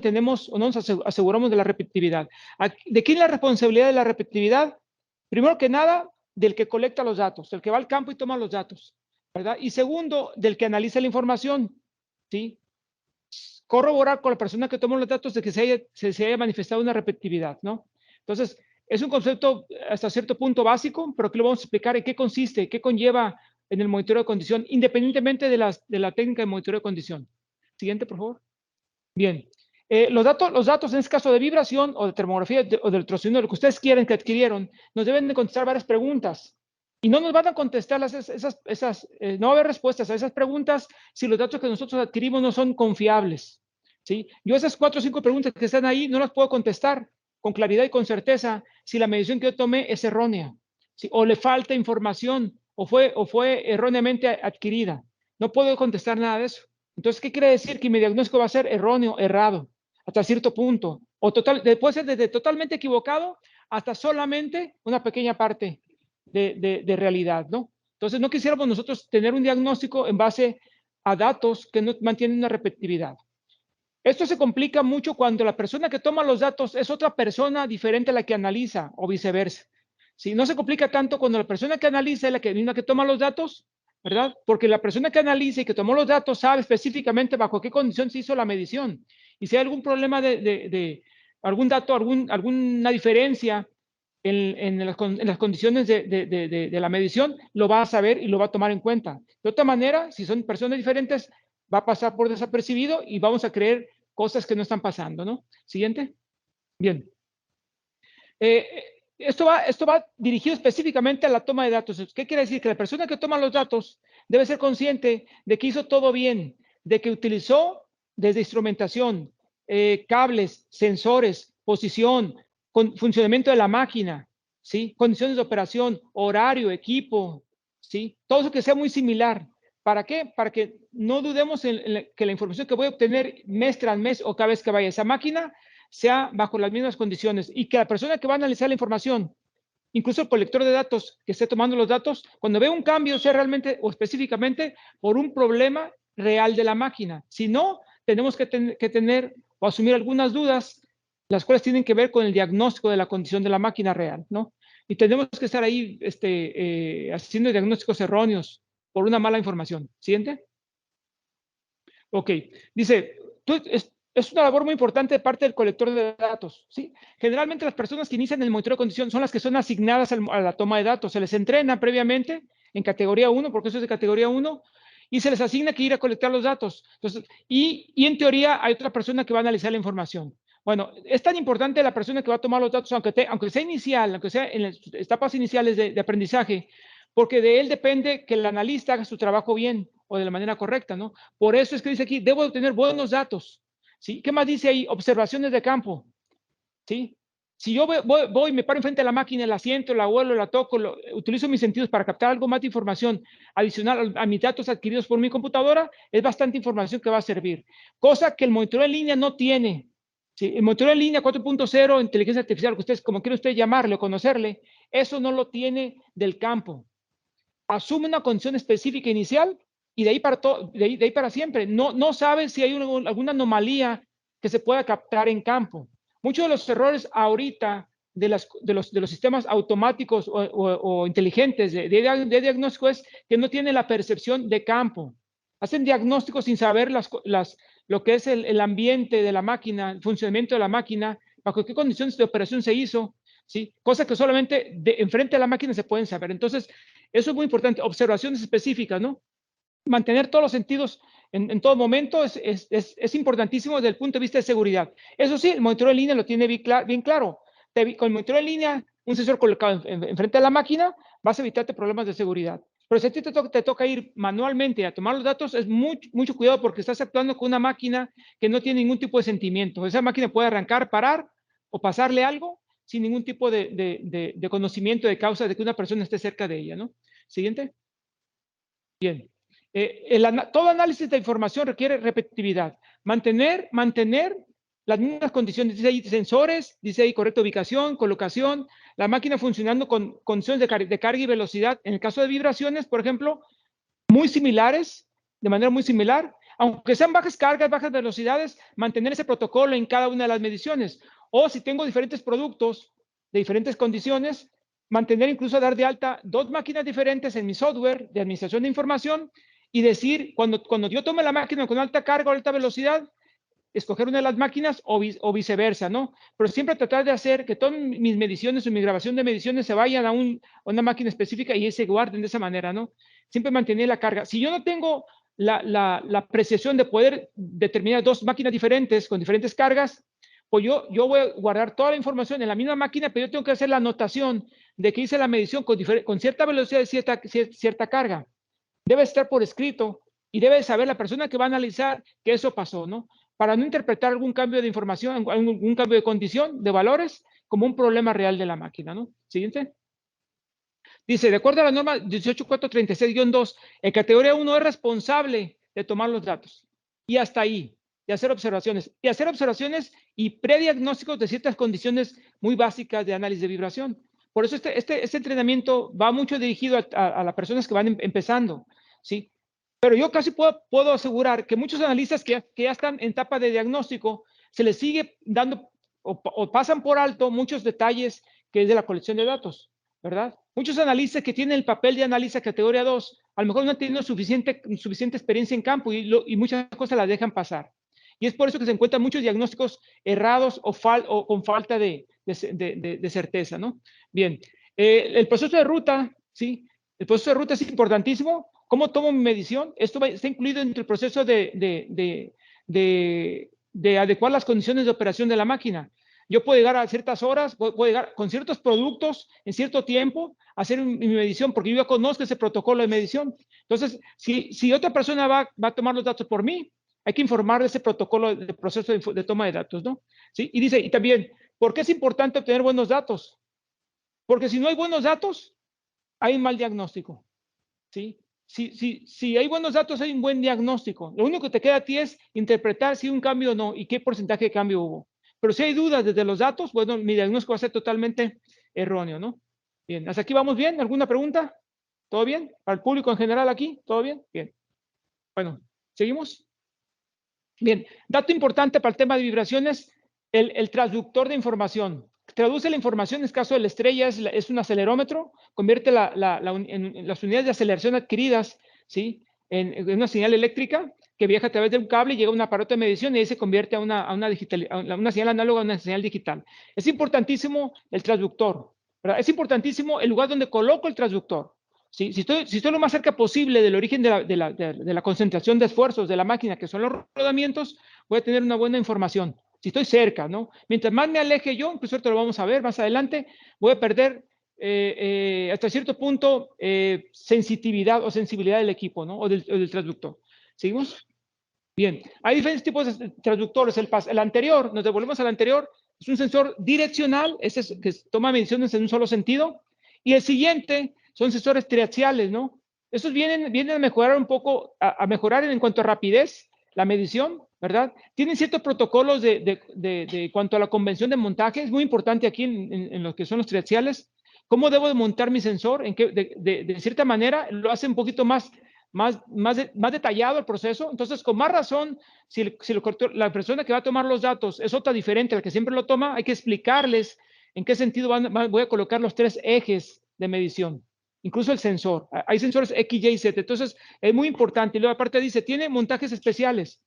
mantenemos o no nos aseguramos de la repetitividad. ¿De quién es la responsabilidad de la repetitividad? Primero que nada, del que colecta los datos, del que va al campo y toma los datos, ¿verdad? Y segundo, del que analiza la información, ¿sí? Corroborar con la persona que toma los datos de que se haya manifestado una repetitividad, ¿no? Entonces, es un concepto hasta cierto punto básico, pero que lo vamos a explicar en qué consiste, qué conlleva en el monitoreo de condición, independientemente de la técnica de monitoreo de condición. Siguiente, por favor. Bien. Los datos, en este caso de vibración o de termografía o de ultrasonido, lo que ustedes quieren que adquirieron, nos deben de contestar varias preguntas. Y no nos van a contestar no va a haber respuestas a esas preguntas si los datos que nosotros adquirimos no son confiables. ¿Sí? Yo esas 4 o 5 preguntas que están ahí no las puedo contestar con claridad y con certeza si la medición que yo tomé es errónea, ¿sí? O le falta información o fue erróneamente adquirida. No puedo contestar nada de eso. Entonces, ¿qué quiere decir? Que mi diagnóstico va a ser erróneo, errado, hasta cierto punto. O puede ser desde totalmente equivocado hasta solamente una pequeña parte de realidad, ¿no? Entonces, no quisiéramos nosotros tener un diagnóstico en base a datos que no mantienen una repetitividad. Esto se complica mucho cuando la persona que toma los datos es otra persona diferente a la que analiza o viceversa. ¿Sí? No se complica tanto cuando la persona que analiza es la misma que toma los datos, ¿verdad? Porque la persona que analiza y que tomó los datos sabe específicamente bajo qué condición se hizo la medición. Y si hay algún problema de algún dato, alguna diferencia en las condiciones de la medición, lo va a saber y lo va a tomar en cuenta. De otra manera, si son personas diferentes, va a pasar por desapercibido y vamos a creer cosas que no están pasando, ¿no? Siguiente. Bien. Esto va dirigido específicamente a la toma de datos. ¿Qué quiere decir? Que la persona que toma los datos debe ser consciente de que hizo todo bien, de que utilizó desde instrumentación, cables, sensores, posición, funcionamiento de la máquina, ¿sí? Condiciones de operación, horario, equipo, ¿sí? Todo eso que sea muy similar. ¿Para qué? Para que no dudemos que la información que voy a obtener mes tras mes o cada vez que vaya a esa máquina sea bajo las mismas condiciones y que la persona que va a analizar la información, incluso el colector de datos que esté tomando los datos, cuando ve un cambio sea realmente o específicamente por un problema real de la máquina. Si no, tenemos que tener o asumir algunas dudas, las cuales tienen que ver con el diagnóstico de la condición de la máquina real, ¿no? Y tenemos que estar ahí haciendo diagnósticos erróneos por una mala información. ¿Siguiente? Ok. Dice, es una labor muy importante de parte del colector de datos, ¿sí? Generalmente las personas que inician el monitoreo de condición son las que son asignadas a la toma de datos. Se les entrena previamente en categoría 1, porque eso es de categoría 1, y se les asigna que ir a colectar los datos. Entonces, y en teoría hay otra persona que va a analizar la información. Bueno, es tan importante la persona que va a tomar los datos, aunque sea inicial, aunque sea en las etapas iniciales de aprendizaje, porque de él depende que el analista haga su trabajo bien o de la manera correcta, ¿no? Por eso es que dice aquí, debo tener buenos datos, ¿sí? ¿Qué más dice ahí? Observaciones de campo, ¿sí? Si yo voy, me paro enfrente de la máquina, la siento, la huelo, la toco, utilizo mis sentidos para captar algo más de información adicional a mis datos adquiridos por mi computadora, es bastante información que va a servir. Cosa que el monitoreo en línea no tiene. ¿Sí? El monitoreo en línea 4.0, inteligencia artificial, que ustedes, como quieren ustedes llamarle o conocerle, eso no lo tiene del campo. Asume una condición específica inicial y de ahí para siempre. No sabe si hay alguna anomalía que se pueda captar en campo. Muchos de los errores ahorita de los sistemas automáticos o inteligentes de diagnóstico es que no tienen la percepción de campo. Hacen diagnósticos sin saber lo que es el ambiente de la máquina, el funcionamiento de la máquina, bajo qué condiciones de operación se hizo, ¿sí? Cosas que solamente enfrente de la máquina se pueden saber. Entonces, eso es muy importante. Observaciones específicas, ¿no? Mantener todos los sentidos en todo momento es importantísimo desde el punto de vista de seguridad. Eso sí, el monitoreo en línea lo tiene bien claro. Con el monitoreo en línea, un sensor colocado enfrente de la máquina, vas a evitarte problemas de seguridad. Pero si a ti te toca ir manualmente a tomar los datos, es mucho cuidado porque estás actuando con una máquina que no tiene ningún tipo de sentimiento. Esa máquina puede arrancar, parar o pasarle algo sin ningún tipo de conocimiento de causa de que una persona esté cerca de ella, ¿no? Siguiente. Bien. Todo análisis de información requiere repetitividad. Mantener las mismas condiciones. Dice ahí sensores, dice ahí correcta ubicación, colocación, la máquina funcionando con condiciones de carga y velocidad. En el caso de vibraciones, por ejemplo, muy similares, de manera muy similar, Aunque sean bajas cargas, bajas velocidades, mantener ese protocolo en cada una de las mediciones. O si tengo diferentes productos de diferentes condiciones, mantener incluso dar de alta 2 máquinas diferentes en mi software de administración de información y decir, cuando yo tome la máquina con alta carga o alta velocidad, escoger una de las máquinas o viceversa, ¿no? Pero siempre tratar de hacer que todas mis mediciones o mi grabación de mediciones se vayan a una máquina específica y se guarden de esa manera, ¿no? Siempre mantener la carga. Si yo no tengo la precisión de poder determinar 2 máquinas diferentes con diferentes cargas, pues yo voy a guardar toda la información en la misma máquina, pero yo tengo que hacer la anotación de que hice la medición con cierta velocidad y cierta carga. Debe estar por escrito y debe saber la persona que va a analizar que eso pasó, ¿no? Para no interpretar algún cambio de información, algún cambio de condición, de valores, como un problema real de la máquina, ¿no? Siguiente. Dice, de acuerdo a la norma 18436-2, el categoría 1 es responsable de tomar los datos. Y hasta ahí, de hacer observaciones. Y hacer observaciones y prediagnósticos de ciertas condiciones muy básicas de análisis de vibración. Por eso este entrenamiento va mucho dirigido a las personas que van empezando, ¿sí? Pero yo casi puedo asegurar que muchos analistas que ya están en etapa de diagnóstico, se les sigue dando o pasan por alto muchos detalles que es de la colección de datos, ¿verdad? Muchos analistas que tienen el papel de analista categoría 2, a lo mejor no han tenido suficiente experiencia en campo y muchas cosas las dejan pasar. Y es por eso que se encuentran muchos diagnósticos errados o con falta de certeza, ¿no? Bien, el proceso de ruta, ¿sí? El proceso de ruta es importantísimo. ¿Cómo tomo mi medición? Esto está incluido dentro del proceso de adecuar las condiciones de operación de la máquina. Yo puedo llegar a ciertas horas, puedo llegar con ciertos productos en cierto tiempo a hacer mi medición, porque yo ya conozco ese protocolo de medición. Entonces, si otra persona va a tomar los datos por mí, hay que informar de ese protocolo de proceso de toma de datos, ¿no? ¿Sí? Y dice, y también, ¿por qué es importante obtener buenos datos? Porque si no hay buenos datos, hay un mal diagnóstico, ¿sí? Si hay buenos datos, hay un buen diagnóstico. Lo único que te queda a ti es interpretar si hay un cambio o no y qué porcentaje de cambio hubo. Pero si hay dudas desde los datos, bueno, mi diagnóstico va a ser totalmente erróneo, ¿no? Bien, ¿hasta aquí vamos bien? ¿Alguna pregunta? ¿Todo bien? ¿Para el público en general aquí? ¿Todo bien? Bien. Bueno, ¿seguimos? Bien, dato importante para el tema de vibraciones, el transductor de información. Traduce la información, en el caso de la estrella es un acelerómetro, convierte en las unidades de aceleración adquiridas, ¿sí? En una señal eléctrica que viaja a través de un cable y llega a un aparato de medición y ahí se convierte a una señal análoga a una señal digital. Es importantísimo el transductor, ¿verdad? Es importantísimo el lugar donde coloco el transductor. ¿Sí? Si estoy lo más cerca posible del origen de la concentración de esfuerzos de la máquina, que son los rodamientos, voy a tener una buena información. Si estoy cerca, ¿no? Mientras más me aleje yo, incluso esto lo vamos a ver más adelante, voy a perder hasta cierto punto sensitividad o sensibilidad del equipo, ¿no? O del transductor. ¿Seguimos? Bien. Hay diferentes tipos de transductores. El anterior, nos devolvemos al anterior, es un sensor direccional, ese es que toma mediciones en un solo sentido. Y el siguiente son sensores triaxiales, ¿no? Estos vienen a mejorar un poco, a mejorar en cuanto a rapidez, la medición, ¿verdad? Tienen ciertos protocolos de cuanto a la convención de montaje. Es muy importante aquí en lo que son los triaxiales. ¿Cómo debo de montar mi sensor? De cierta manera lo hace un poquito más detallado el proceso. Entonces, con más razón, si la persona que va a tomar los datos es otra diferente a la que siempre lo toma, hay que explicarles en qué sentido voy a colocar los 3 ejes de medición. Incluso el sensor. Hay sensores X, Y, Z. Entonces, es muy importante. Y luego, aparte dice, tiene montajes especiales.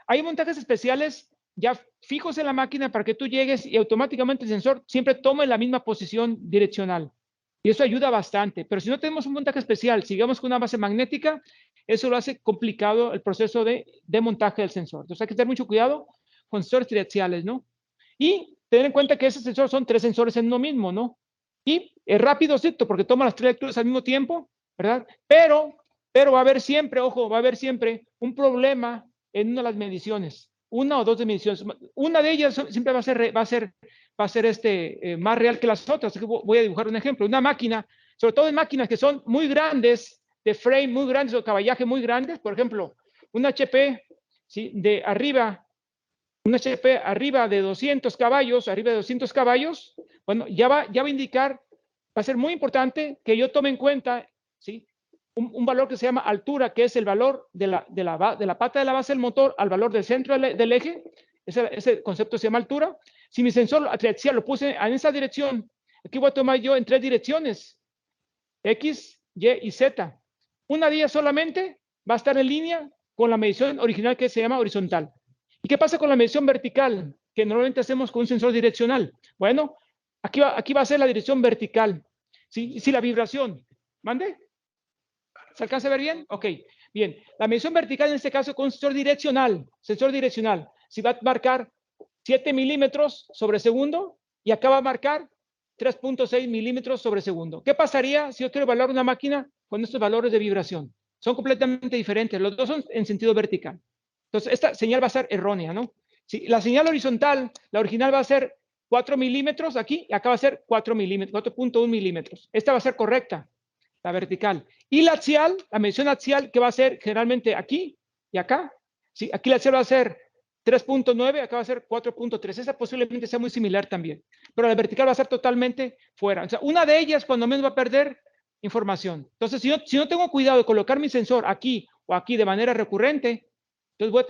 Hay montajes especiales ya fijos en la máquina para que tú llegues y automáticamente el sensor siempre tome la misma posición direccional. Y eso ayuda bastante. Pero si no tenemos un montaje especial, sigamos con una base magnética, eso lo hace complicado el proceso de montaje del sensor. Entonces hay que tener mucho cuidado con sensores triaxiales, ¿no? Y tener en cuenta que esos sensores son 3 sensores en uno mismo, ¿no? Y es rápido, ¿cierto? Porque toma las 3 lecturas al mismo tiempo, ¿verdad? Pero va a haber siempre, ojo, va a haber siempre un problema en una de las mediciones. Una o dos de mediciones. Una de ellas siempre va a ser más real que las otras. Voy a dibujar un ejemplo. Una máquina, sobre todo en máquinas que son muy grandes, de frame muy grandes o caballaje muy grandes, por ejemplo, un HP, ¿sí? Un HP arriba de 200 caballos, bueno, ya va a indicar, va a ser muy importante que yo tome en cuenta, ¿sí? un valor que se llama altura, que es el valor de la pata de la base del motor al valor del centro del eje. Ese concepto se llama altura. Si mi sensor triaxial lo puse en esa dirección, aquí voy a tomar yo en 3 direcciones, X, Y y Z. Una de ellas solamente va a estar en línea con la medición original que se llama horizontal. ¿Y qué pasa con la medición vertical? Que normalmente hacemos con un sensor direccional. Bueno, aquí va a ser la dirección vertical. ¿Sí? Si la vibración, ¿mande? ¿Se alcanza a ver bien? Ok, bien. La medición vertical en este caso con un sensor direccional. Si va a marcar 7 milímetros sobre segundo y acá va a marcar 3.6 milímetros sobre segundo. ¿Qué pasaría si yo quiero evaluar una máquina con estos valores de vibración? Son completamente diferentes. Los dos son en sentido vertical. Entonces, esta señal va a ser errónea, ¿no? Si la señal horizontal, la original va a ser 4 milímetros aquí y acá va a ser 4 milímetros, 4.1 milímetros. Esta va a ser correcta, la vertical. Y la axial, la medición axial, que va a ser generalmente aquí y acá. ¿Sí? Aquí la axial va a ser 3.9, acá va a ser 4.3. Esa posiblemente sea muy similar también. Pero la vertical va a ser totalmente fuera. O sea, una de ellas cuando menos va a perder información. Entonces, si no tengo cuidado de colocar mi sensor aquí o aquí de manera recurrente, entonces voy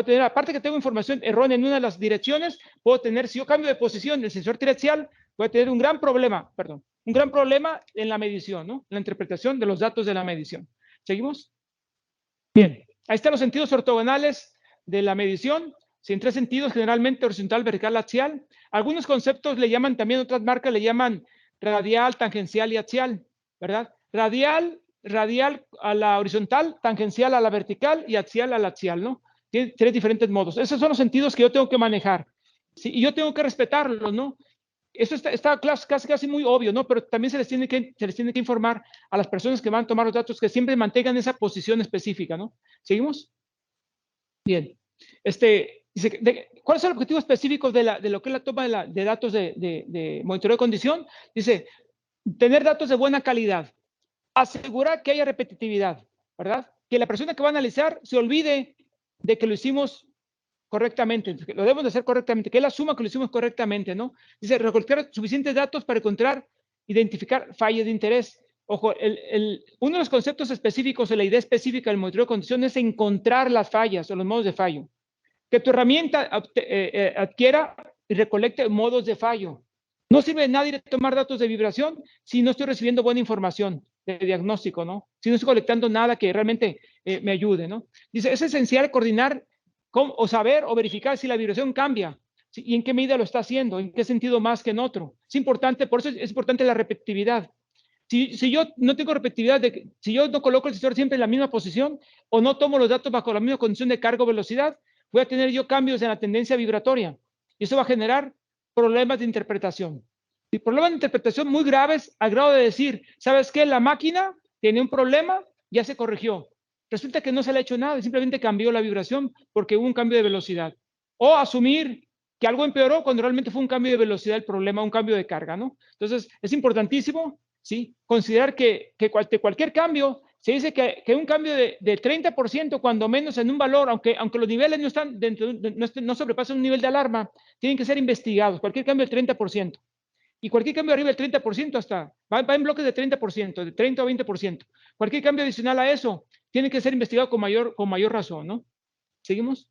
a tener, aparte que tengo información errónea en una de las direcciones, puedo tener, si yo cambio de posición del sensor triaxial, voy a tener un gran problema en la medición, ¿no? En la interpretación de los datos de la medición. ¿Seguimos? Bien, ahí están los sentidos ortogonales de la medición. Si en 3 sentidos, generalmente horizontal, vertical, axial. Algunos conceptos le llaman, también otras marcas le llaman radial, tangencial y axial, ¿verdad? Radial a la horizontal, tangencial a la vertical y axial a la axial, ¿no? Tiene 3 diferentes modos. Esos son los sentidos que yo tengo que manejar. ¿Sí? Y yo tengo que respetarlos, ¿no? Eso está casi muy obvio, ¿no? Pero también se les tiene que informar a las personas que van a tomar los datos que siempre mantengan esa posición específica, ¿no? ¿Seguimos? Bien. Dice, ¿cuál es el objetivo específico de lo que es la toma de datos de monitoreo de condición? Dice, tener datos de buena calidad, asegurar que haya repetitividad, ¿verdad? Que la persona que va a analizar se olvide de que lo hicimos correctamente, lo debemos de hacer correctamente, que él asuma que lo hicimos correctamente, ¿no? Dice, recolectar suficientes datos para identificar fallas de interés. Ojo, uno de los conceptos específicos de la idea específica del monitoreo de condiciones es encontrar las fallas o los modos de fallo. Que tu herramienta adquiera y recolecte modos de fallo. No sirve de nada ir a tomar datos de vibración si no estoy recibiendo buena información de diagnóstico, ¿no? Si no estoy colectando nada que realmente me ayude, ¿no? Dice, es esencial coordinar o saber o verificar si la vibración cambia, ¿sí? Y en qué medida lo está haciendo, en qué sentido más que en otro. Es importante, por eso es importante la repetitividad. Si yo no tengo repetitividad, si yo no coloco el sensor siempre en la misma posición o no tomo los datos bajo la misma condición de carga o velocidad, voy a tener yo cambios en la tendencia vibratoria y eso va a generar problemas de interpretación. Y problemas de interpretación muy graves al grado de decir, ¿sabes qué? La máquina tiene un problema, ya se corrigió. Resulta que no se le ha hecho nada, simplemente cambió la vibración porque hubo un cambio de velocidad. O asumir que algo empeoró cuando realmente fue un cambio de velocidad el problema, un cambio de carga, ¿no? Entonces, es importantísimo, ¿sí? Considerar que cualquier cambio, se dice que un cambio de 30% cuando menos en un valor, aunque los niveles no están dentro, no sobrepasan un nivel de alarma, tienen que ser investigados. Cualquier cambio del 30%. Y cualquier cambio arriba del 30% va en bloques de 30%, de 30 o 20%. Cualquier cambio adicional a eso tiene que ser investigado con mayor razón, ¿no? ¿Seguimos?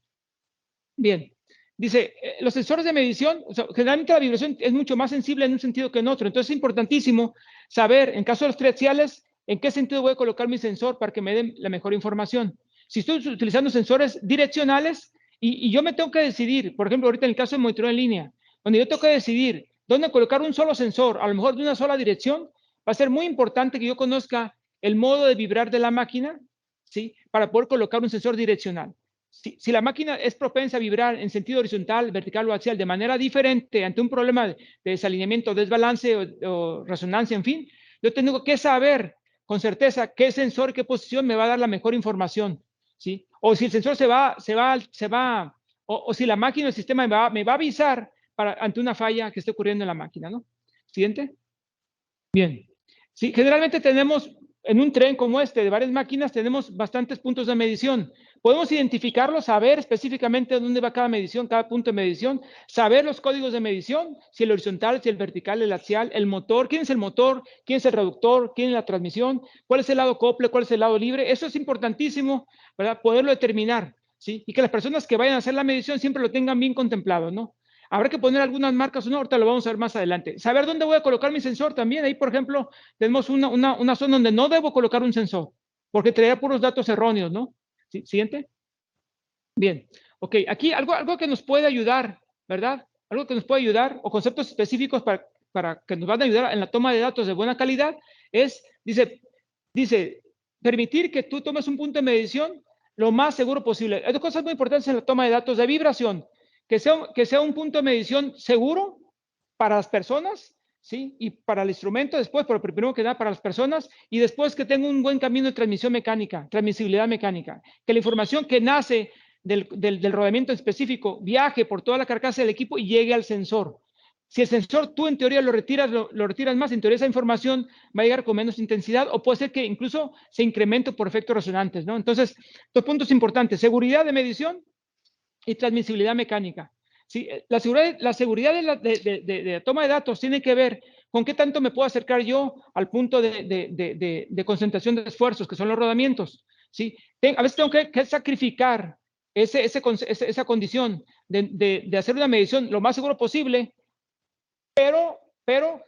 Bien. Dice, los sensores de medición, o sea, generalmente la vibración es mucho más sensible en un sentido que en otro. Entonces es importantísimo saber, en caso de los triaxiales, en qué sentido voy a colocar mi sensor para que me den la mejor información. Si estoy utilizando sensores direccionales y yo me tengo que decidir, por ejemplo, ahorita en el caso de monitoreo en línea, donde yo tengo que decidir dónde colocar un solo sensor, a lo mejor de una sola dirección, va a ser muy importante que yo conozca el modo de vibrar de la máquina, ¿sí? Para poder colocar un sensor direccional. Si la máquina es propensa a vibrar en sentido horizontal, vertical o axial de manera diferente ante un problema de desalineamiento, desbalance o resonancia, en fin, yo tengo que saber con certeza qué sensor, qué posición me va a dar la mejor información, ¿sí? O si el sensor o si la máquina o el sistema me va a avisar ante una falla que esté ocurriendo en la máquina, ¿no? Siguiente. Bien. Sí, generalmente tenemos en un tren como este de varias máquinas, tenemos bastantes puntos de medición. Podemos identificarlo, saber específicamente dónde va cada medición, cada punto de medición, saber los códigos de medición, si el horizontal, si el vertical, el axial, el motor, quién es el motor, quién es el reductor, quién es la transmisión, cuál es el lado acople, cuál es el lado libre. Eso es importantísimo, ¿verdad? Poderlo determinar, ¿sí? Y que las personas que vayan a hacer la medición siempre lo tengan bien contemplado, ¿no? Habrá que poner algunas marcas o no, ahorita lo vamos a ver más adelante. Saber dónde voy a colocar mi sensor también. Ahí, por ejemplo, tenemos una zona donde no debo colocar un sensor, porque traería puros datos erróneos, ¿no? ¿Sí? Siguiente. Bien. Ok, aquí algo que nos puede ayudar, ¿verdad? Algo que nos puede ayudar, o conceptos específicos para que nos van a ayudar en la toma de datos de buena calidad, dice, permitir que tú tomes un punto de medición lo más seguro posible. Hay dos cosas muy importantes en la toma de datos de vibración. Que sea un punto de medición seguro para las personas, ¿sí? Y para el instrumento después, pero primero que nada para las personas, y después que tenga un buen camino de transmisión mecánica, transmisibilidad mecánica. Que la información que nace del rodamiento específico viaje por toda la carcasa del equipo y llegue al sensor. Si el sensor tú en teoría lo retiras más, en teoría esa información va a llegar con menos intensidad o puede ser que incluso se incremente por efectos resonantes, ¿no? Entonces, dos puntos importantes, seguridad de medición y transmisibilidad mecánica. ¿Sí? La seguridad de la toma de datos tiene que ver con qué tanto me puedo acercar yo al punto de concentración de esfuerzos, que son los rodamientos. ¿Sí? A veces tengo que sacrificar esa condición de hacer una medición lo más seguro posible, pero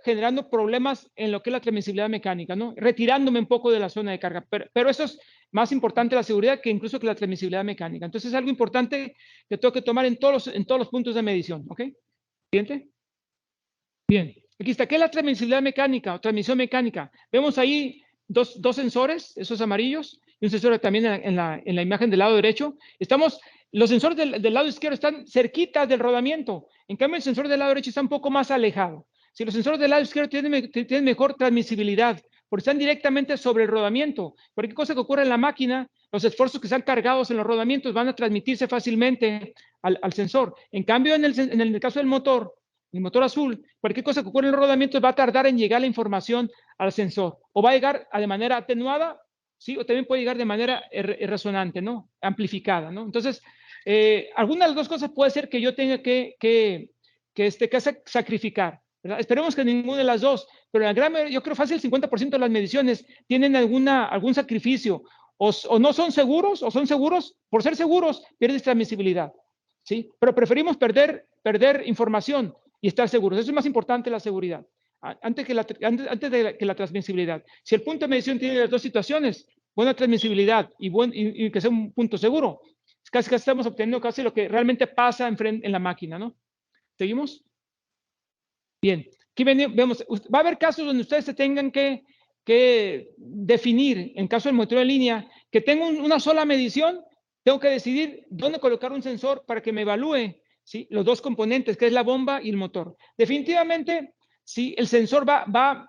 generando problemas en lo que es la transmisibilidad mecánica, ¿no? Retirándome un poco de la zona de carga. Pero eso es más importante la seguridad que incluso que la transmisibilidad mecánica. Entonces es algo importante que tengo que tomar en todos los puntos de medición, ¿ok? ¿Siguiente? Bien. Aquí está. ¿Qué es la transmisibilidad mecánica o transmisión mecánica? Vemos ahí dos sensores, esos amarillos, y un sensor también en la imagen del lado derecho. Los sensores del lado izquierdo están cerquitas del rodamiento. En cambio, el sensor del lado derecho está un poco más alejado. Si los sensores del lado izquierdo tienen mejor transmisibilidad, porque están directamente sobre el rodamiento. Cualquier cosa que ocurra en la máquina, los esfuerzos que están cargados en los rodamientos van a transmitirse fácilmente al sensor. En cambio, en el caso del motor, el motor azul, cualquier cosa que ocurra en los rodamientos va a tardar en llegar la información al sensor. O va a llegar de manera atenuada, ¿sí? O también puede llegar de manera resonante, ¿no? Amplificada, ¿no? Entonces, alguna de las dos cosas puede ser que yo tenga que sacrificar, ¿verdad? Esperemos que ninguna de las dos, pero la gran mayoría, yo creo fácil el 50% de las mediciones tienen algún sacrificio, o no son seguros, o son seguros, por ser seguros, pierdes transmisibilidad, ¿sí? Pero preferimos perder información y estar seguros. Eso es más importante, la seguridad, antes de que la transmisibilidad. Si el punto de medición tiene las dos situaciones, buena transmisibilidad y que sea un punto seguro, casi estamos obteniendo casi lo que realmente pasa en la máquina, ¿no? ¿Seguimos? Bien. Aquí vemos, va a haber casos donde ustedes se tengan que definir, en caso del monitoreo en línea, que tengo una sola medición, tengo que decidir dónde colocar un sensor para que me evalúe, ¿sí? Los dos componentes, que es la bomba y el motor. Definitivamente, sí, el sensor va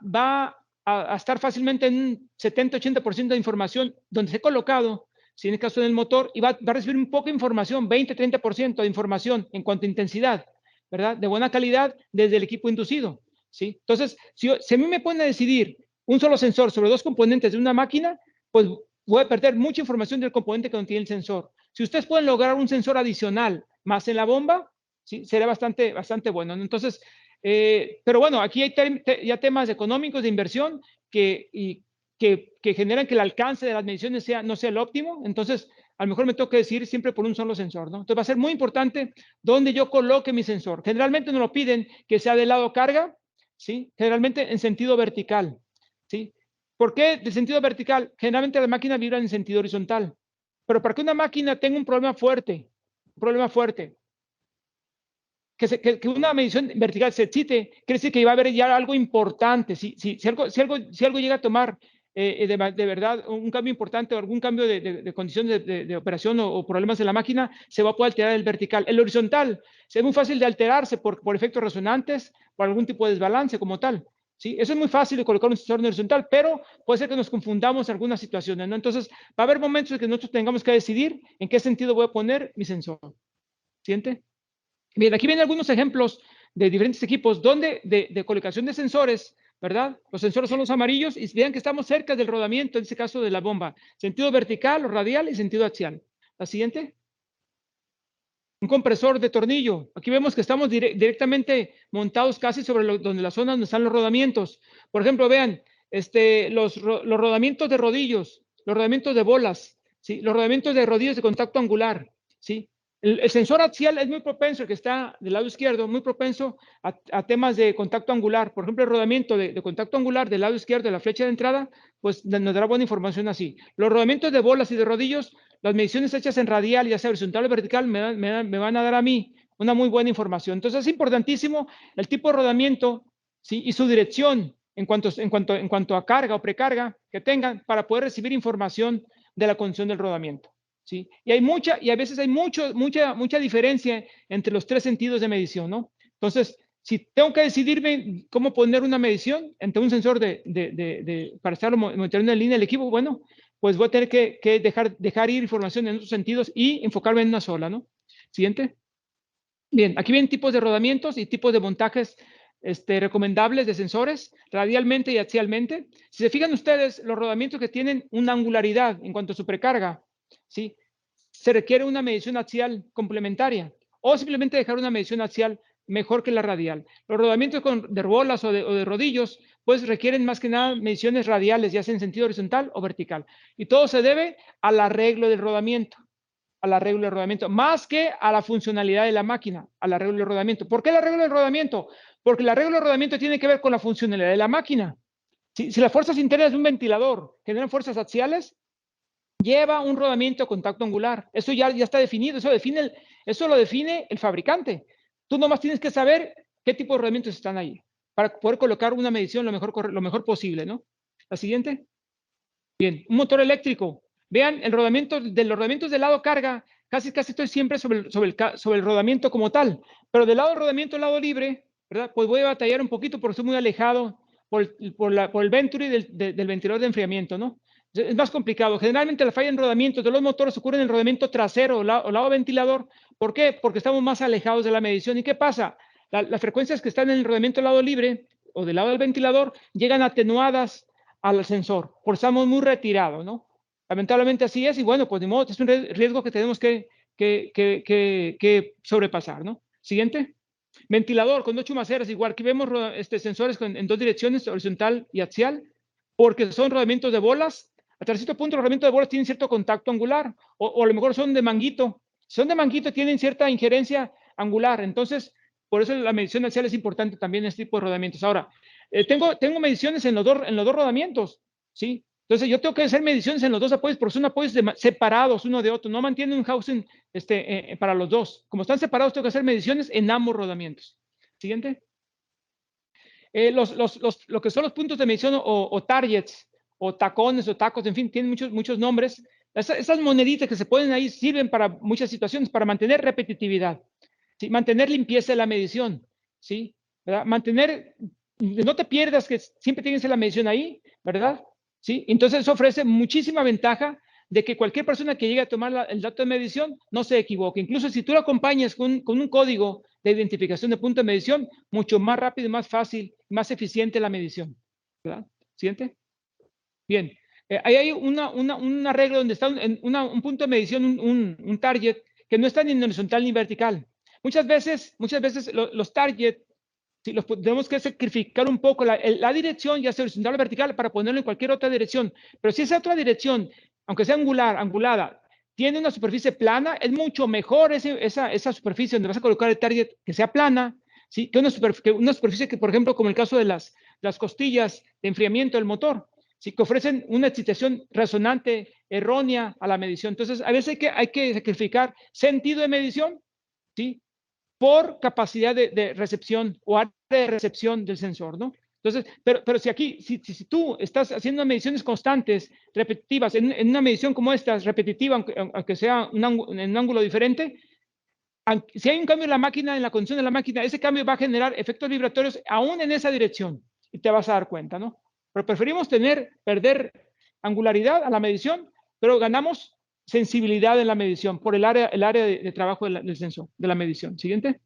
a estar fácilmente en un 70-80% de información donde se ha colocado, si en el caso del motor, y va a recibir un poco de información, 20-30% de información en cuanto a intensidad, ¿verdad? De buena calidad desde el equipo inducido, ¿sí? Entonces, si a mí me ponen a decidir un solo sensor sobre dos componentes de una máquina, pues voy a perder mucha información del componente que contiene el sensor. Si ustedes pueden lograr un sensor adicional más en la bomba, ¿sí? Será bastante bueno, ¿no? Entonces, pero bueno, aquí hay ya temas económicos de inversión que generan que el alcance de las mediciones no sea el óptimo. Entonces, a lo mejor me toca decidir siempre por un solo sensor, ¿no? Entonces va a ser muy importante dónde yo coloque mi sensor. Generalmente nos lo piden que sea del lado carga, ¿sí? Generalmente en sentido vertical, ¿sí? ¿Por qué de sentido vertical? Generalmente las máquinas vibran en sentido horizontal. Pero para que una máquina tenga un problema fuerte, que una medición vertical se excite, quiere decir que va a haber ya algo importante. Si algo llega a tomar de verdad un cambio importante o algún cambio de condiciones de operación o problemas de la máquina, se va a poder alterar el vertical. El horizontal es muy fácil de alterarse por efectos resonantes, por algún tipo de desbalance como tal. ¿Sí? Eso es muy fácil de colocar un sensor en horizontal, pero puede ser que nos confundamos en algunas situaciones, ¿no? Entonces, va a haber momentos en que nosotros tengamos que decidir en qué sentido voy a poner mi sensor. ¿Siente? Bien, aquí vienen algunos ejemplos de diferentes equipos de colocación de sensores, ¿verdad? Los sensores son los amarillos y vean que estamos cerca del rodamiento, en este caso de la bomba. Sentido vertical o radial y sentido axial. La siguiente. Un compresor de tornillo. Aquí vemos que estamos directamente montados casi sobre donde la zona donde están los rodamientos. Por ejemplo, vean, los rodamientos de rodillos, los rodamientos de bolas, ¿sí? Los rodamientos de rodillos de contacto angular, ¿sí? El sensor axial es muy propenso, el que está del lado izquierdo, muy propenso a temas de contacto angular. Por ejemplo, el rodamiento de contacto angular del lado izquierdo de la flecha de entrada, pues nos dará buena información así. Los rodamientos de bolas y de rodillos, las mediciones hechas en radial, ya sea horizontal o vertical, me van a dar a mí una muy buena información. Entonces es importantísimo el tipo de rodamiento, ¿sí? Y su dirección en cuanto a carga o precarga que tengan para poder recibir información de la condición del rodamiento, ¿sí? Y a veces hay mucha diferencia entre los tres sentidos de medición, ¿no? Entonces, si tengo que decidirme cómo poner una medición entre un sensor para estarlo monitoreando en línea del equipo, bueno, pues voy a tener que dejar ir información en esos sentidos y enfocarme en una sola, ¿no? Siguiente. Bien, aquí vienen tipos de rodamientos y tipos de montajes recomendables de sensores, radialmente y axialmente. Si se fijan ustedes, los rodamientos que tienen una angularidad en cuanto a su precarga, ¿sí? Se requiere una medición axial complementaria o simplemente dejar una medición axial mejor que la radial. Los rodamientos de bolas o de rodillos, pues requieren más que nada mediciones radiales, ya sea en sentido horizontal o vertical. Y todo se debe al arreglo del rodamiento, más que a la funcionalidad de la máquina, al arreglo del rodamiento. ¿Por qué el arreglo del rodamiento? Porque el arreglo del rodamiento tiene que ver con la funcionalidad de la máquina. Si las fuerzas internas de un ventilador generan fuerzas axiales, lleva un rodamiento de contacto angular. Eso ya está definido, eso lo define el fabricante. Tú nomás tienes que saber qué tipo de rodamientos están ahí para poder colocar una medición lo mejor posible, ¿no? La siguiente. Bien, un motor eléctrico. Vean, los rodamientos del lado carga, casi estoy siempre sobre el rodamiento como tal, pero del lado del rodamiento, lado libre, ¿verdad? Pues voy a batallar un poquito porque estoy muy alejado por el venturi del ventilador de enfriamiento, ¿no? Es más complicado. Generalmente la falla en rodamientos de los motores ocurre en el rodamiento trasero o lado ventilador. ¿Por qué? Porque estamos más alejados de la medición. ¿Y qué pasa? Las frecuencias que están en el rodamiento lado libre o del lado del ventilador llegan atenuadas al sensor, por estamos muy retirados, ¿no? Lamentablemente así es, y bueno, pues de modo, es un riesgo que tenemos que sobrepasar, ¿no? Siguiente. Ventilador con 8 maceras, igual que vemos sensores en dos direcciones, horizontal y axial, porque son rodamientos de bolas. Hasta cierto punto los rodamientos de bolas tienen cierto contacto angular, o a lo mejor son de manguito. Si son de manguito tienen cierta injerencia angular, entonces por eso la medición axial es importante también en este tipo de rodamientos. Ahora, tengo mediciones en los dos rodamientos, ¿sí? Entonces yo tengo que hacer mediciones en los dos apoyos, porque son apoyos separados uno de otro, no mantienen un housing para los dos. Como están separados, tengo que hacer mediciones en ambos rodamientos. Siguiente. Lo que son los puntos de medición o targets, o tacones, o tacos, en fin, tienen muchos nombres. Esas moneditas que se ponen ahí sirven para muchas situaciones, para mantener repetitividad, ¿sí? Mantener limpieza de la medición, ¿sí? ¿Verdad? No te pierdas que siempre tienes la medición ahí, ¿verdad? ¿Sí? Entonces eso ofrece muchísima ventaja de que cualquier persona que llegue a tomar el dato de medición no se equivoque. Incluso si tú lo acompañas con un código de identificación de punto de medición, mucho más rápido, más fácil, más eficiente la medición, ¿verdad? ¿Siguiente? Bien. Ahí hay un arreglo donde está un punto de medición, un target, que no está ni en horizontal ni vertical. Muchas veces los targets, sí, tenemos que sacrificar un poco la dirección, ya sea horizontal o vertical, para ponerlo en cualquier otra dirección. Pero si esa otra dirección, aunque sea angulada, tiene una superficie plana, es mucho mejor esa superficie donde vas a colocar el target que sea plana, ¿sí? Que una superficie que, por ejemplo, como el caso de las costillas de enfriamiento del motor, ¿sí? Que ofrecen una excitación resonante errónea a la medición. Entonces, a veces hay que sacrificar sentido de medición, ¿sí? Por capacidad de recepción o área de recepción del sensor, ¿no? Entonces, pero si tú estás haciendo mediciones constantes, repetitivas, en una medición como esta, repetitiva, aunque sea en un ángulo diferente, si hay un cambio en la máquina, en la condición de la máquina, ese cambio va a generar efectos vibratorios aún en esa dirección y te vas a dar cuenta, ¿no? Pero preferimos perder angularidad a la medición, pero ganamos sensibilidad en la medición por el área de trabajo del sensor, de la medición. Siguiente.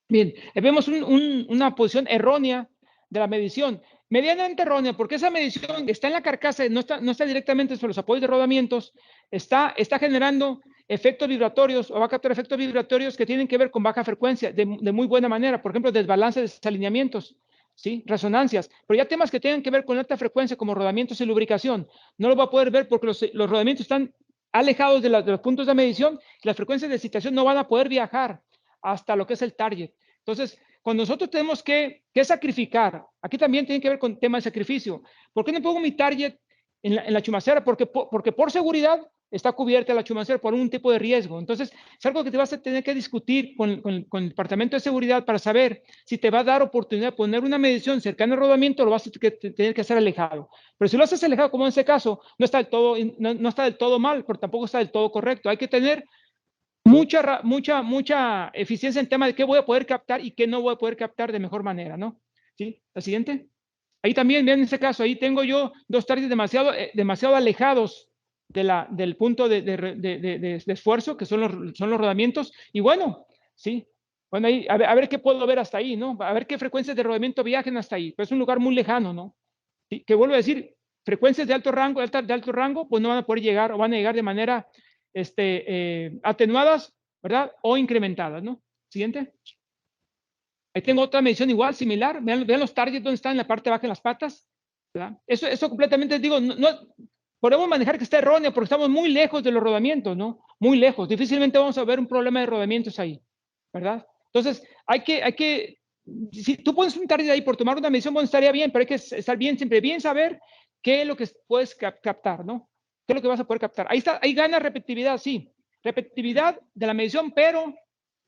Bien, vemos una posición errónea de la medición, medianamente errónea, porque esa medición está en la carcasa, no está directamente sobre los apoyos de rodamientos, está generando efectos vibratorios o va a captar efectos vibratorios que tienen que ver con baja frecuencia de muy buena manera. Por ejemplo, desbalance de desalineamientos, ¿sí? Resonancias. Pero ya temas que tengan que ver con alta frecuencia como rodamientos y lubricación, no lo va a poder ver porque los rodamientos están alejados de los puntos de medición y las frecuencias de excitación no van a poder viajar hasta lo que es el target. Entonces, cuando nosotros tenemos que sacrificar, aquí también tiene que ver con tema de sacrificio. ¿Por qué no pongo mi target en la chumacera? Porque por seguridad está cubierta la chumacera por un tipo de riesgo. Entonces, es algo que te vas a tener que discutir con el Departamento de Seguridad para saber si te va a dar oportunidad de poner una medición cercana al rodamiento, lo vas a tener que hacer alejado. Pero si lo haces alejado, como en ese caso, no está del todo mal, pero tampoco está del todo correcto. Hay que tener mucha eficiencia en tema de qué voy a poder captar y qué no voy a poder captar de mejor manera, ¿no? ¿Sí? La siguiente. Ahí también, vean en este caso, ahí tengo yo dos targets demasiado alejados del punto de esfuerzo, que son los rodamientos. Y bueno, sí. Bueno, ahí, a ver qué puedo ver hasta ahí, ¿no? A ver qué frecuencias de rodamiento viajen hasta ahí. Pero es un lugar muy lejano, ¿no? ¿Sí? Que vuelvo a decir, frecuencias de alto rango, pues no van a poder llegar o van a llegar de manera atenuadas, ¿verdad? O incrementadas, ¿no? Siguiente. Ahí tengo otra medición igual, similar. Vean los targets donde están en la parte baja en las patas, ¿verdad? Eso completamente, digo, no podemos manejar que está erróneo porque estamos muy lejos de los rodamientos, ¿no? Muy lejos. Difícilmente vamos a ver un problema de rodamientos ahí, ¿verdad? Entonces, si tú pones un target ahí por tomar una medición, bueno, estaría bien, pero hay que estar bien, siempre bien saber qué es lo que puedes captar, ¿no? ¿Qué es lo que vas a poder captar? Ahí está, ahí gana repetitividad, sí. Repetitividad de la medición, pero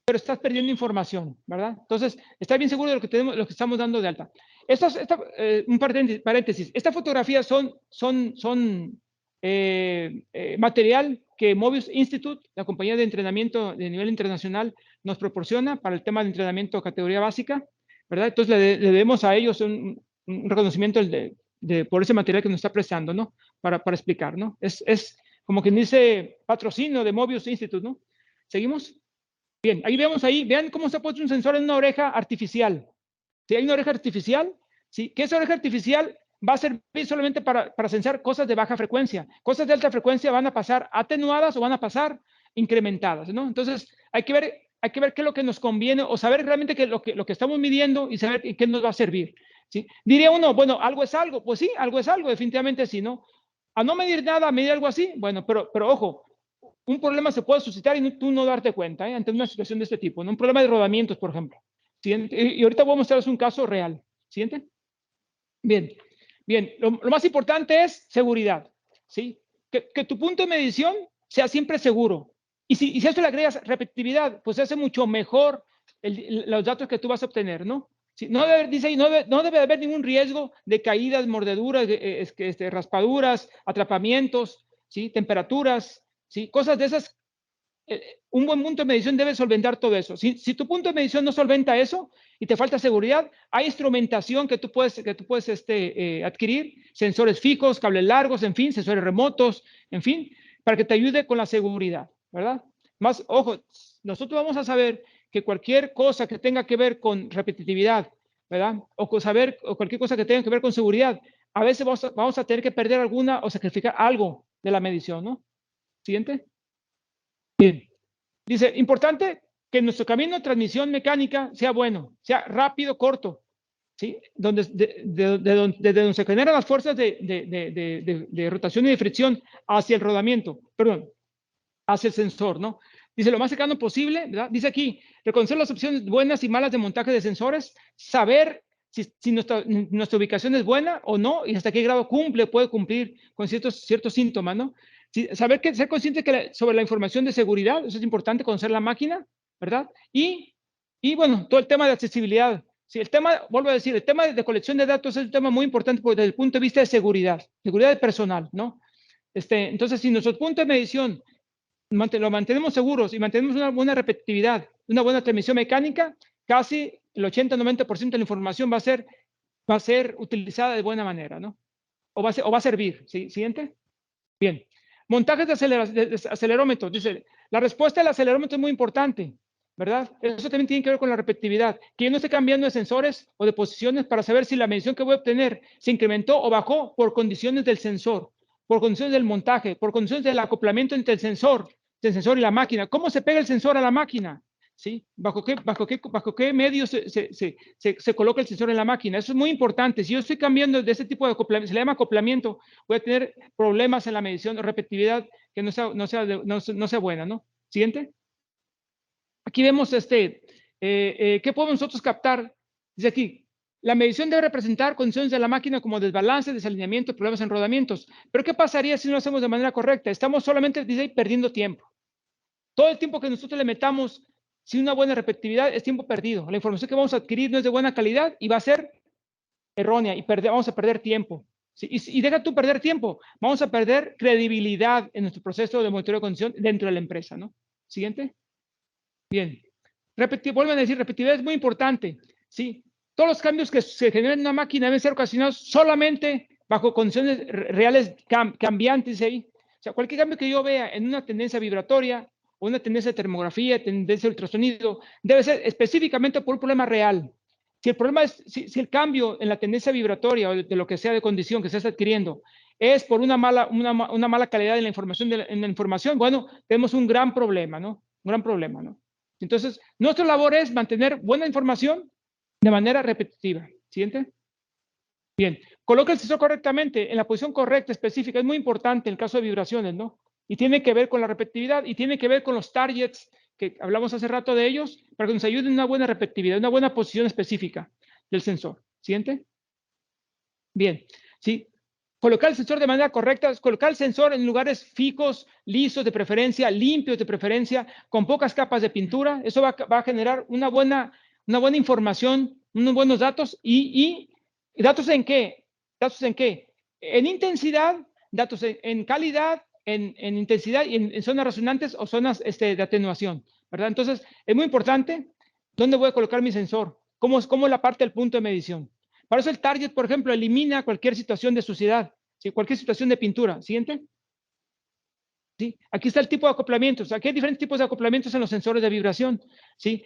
estás perdiendo información, ¿verdad? Entonces, está bien seguro de lo que tenemos, lo que estamos dando de alta. Un paréntesis. Estas fotografías son material que Mobius Institute, la compañía de entrenamiento de nivel internacional, nos proporciona para el tema de entrenamiento categoría básica, ¿verdad? Entonces, le debemos a ellos un reconocimiento por ese material que nos está prestando, ¿no? Para explicar, ¿no? Es como quien dice patrocinio de Mobius Institute, ¿no? ¿Seguimos? Bien, ahí vemos vean cómo se ha puesto un sensor en una oreja artificial. Si hay una oreja artificial, ¿sí? Que esa oreja artificial va a servir solamente para censar cosas de baja frecuencia. Cosas de alta frecuencia van a pasar atenuadas o van a pasar incrementadas, ¿no? Entonces, hay que ver qué es lo que nos conviene o saber realmente lo que estamos midiendo y saber qué nos va a servir, ¿sí? Diría uno, bueno, algo es algo. Pues sí, algo es algo, definitivamente sí, ¿no? A no medir nada, a medir algo así, bueno, pero ojo, un problema se puede suscitar y tú no darte cuenta, ante una situación de este tipo, ¿no? Un problema de rodamientos, por ejemplo. ¿Siguiente? Y ahorita voy a mostrarles un caso real. ¿Siguiente? Bien, bien. Lo más importante es seguridad, ¿sí? Que tu punto de medición sea siempre seguro. Y si a eso le agregas repetitividad, pues hace mucho mejor los datos que tú vas a obtener, ¿no? Sí, dice ahí, no debe haber ningún riesgo de caídas, mordeduras, raspaduras, atrapamientos, ¿sí? Temperaturas, ¿sí? Cosas de esas. Un buen punto de medición debe solventar todo eso. Si tu punto de medición no solventa eso y te falta seguridad, hay instrumentación que tú puedes adquirir, sensores fijos, cables largos, en fin, sensores remotos, en fin, para que te ayude con la seguridad, ¿verdad? Más, ojo, nosotros vamos a saber que cualquier cosa que tenga que ver con repetitividad, ¿verdad? O cualquier cosa que tenga que ver con seguridad, a veces vamos a tener que perder alguna o sacrificar algo de la medición, ¿no? Siguiente. Bien. Dice, importante que nuestro camino de transmisión mecánica sea bueno, sea rápido, corto, ¿sí? Desde donde se generan las fuerzas de rotación y de fricción hacia el rodamiento, perdón, hacia el sensor, ¿no? Dice, lo más cercano posible, ¿verdad? Dice aquí, reconocer las opciones buenas y malas de montaje de sensores, saber si nuestra ubicación es buena o no y hasta qué grado puede cumplir con ciertos síntomas, ¿no? Ser consciente sobre la información de seguridad, eso es importante, conocer la máquina, ¿verdad? Y bueno, todo el tema de accesibilidad. Sí, vuelvo a decir, el tema de colección de datos es un tema muy importante desde el punto de vista de seguridad personal, ¿no? Entonces, si nuestro punto de medición lo mantenemos seguros y mantenemos una buena repetitividad, una buena transmisión mecánica, casi el 80-90% de la información va a ser utilizada de buena manera, ¿no? O va a servir. ¿Sí? Siguiente. Bien. Montajes de acelerómetros. Dice, la respuesta del acelerómetro es muy importante, ¿verdad? Eso también tiene que ver con la repetitividad. Que yo no esté cambiando de sensores o de posiciones para saber si la medición que voy a obtener se incrementó o bajó por condiciones del sensor, por condiciones del montaje, por condiciones del acoplamiento entre el sensor del sensor y la máquina. ¿Cómo se pega el sensor a la máquina? ¿Sí? ¿Bajo qué medios se coloca el sensor en la máquina? Eso es muy importante. Si yo estoy cambiando de ese tipo de acoplamiento, se le llama acoplamiento, voy a tener problemas en la medición de repetitividad que no sea buena, ¿no? Siguiente. Aquí vemos ¿qué podemos nosotros captar? Dice aquí, la medición debe representar condiciones de la máquina como desbalance, desalineamiento, problemas en rodamientos. Pero ¿qué pasaría si no lo hacemos de manera correcta? Estamos solamente, dice ahí, perdiendo tiempo. Todo el tiempo que nosotros le metamos sin una buena repetitividad es tiempo perdido. La información que vamos a adquirir no es de buena calidad y va a ser errónea y vamos a perder tiempo. ¿Sí? Y deja tú perder tiempo, vamos a perder credibilidad en nuestro proceso de monitoreo de condición dentro de la empresa, ¿no? Siguiente. Bien. Vuelven a decir, repetitividad es muy importante. ¿Sí? Todos los cambios que se generan en una máquina deben ser ocasionados solamente bajo condiciones reales cambiantes ahí. O sea, cualquier cambio que yo vea en una tendencia vibratoria o una tendencia de termografía, tendencia de ultrasonido, debe ser específicamente por un problema real. Si el problema es, si el cambio en la tendencia vibratoria o de lo que sea de condición que se está adquiriendo es por una mala calidad en la información, bueno, tenemos un gran problema, ¿no? Un gran problema, ¿no? Entonces, nuestra labor es mantener buena información de manera repetitiva. Siguiente. Bien, coloca el sensor correctamente en la posición correcta, específica. Es muy importante en el caso de vibraciones, ¿no? Y tiene que ver con la repetitividad y tiene que ver con los targets que hablamos hace rato de ellos para que nos ayuden en una buena repetitividad, una buena posición específica del sensor. Siguiente. Bien, sí. Colocar el sensor de manera correcta, colocar el sensor en lugares fijos, lisos de preferencia, limpios de preferencia, con pocas capas de pintura. Eso va a generar una buena información, unos buenos datos. ¿Y datos en qué? ¿Datos en qué? En intensidad, datos en calidad, en intensidad y en zonas resonantes o zonas de atenuación, ¿verdad? Entonces, es muy importante dónde voy a colocar mi sensor, cómo es la parte del punto de medición. Para eso el target, por ejemplo, elimina cualquier situación de suciedad, ¿sí? Cualquier situación de pintura. Siguiente. ¿Sí? Aquí está el tipo de acoplamientos. Aquí hay diferentes tipos de acoplamientos en los sensores de vibración. ¿Sí?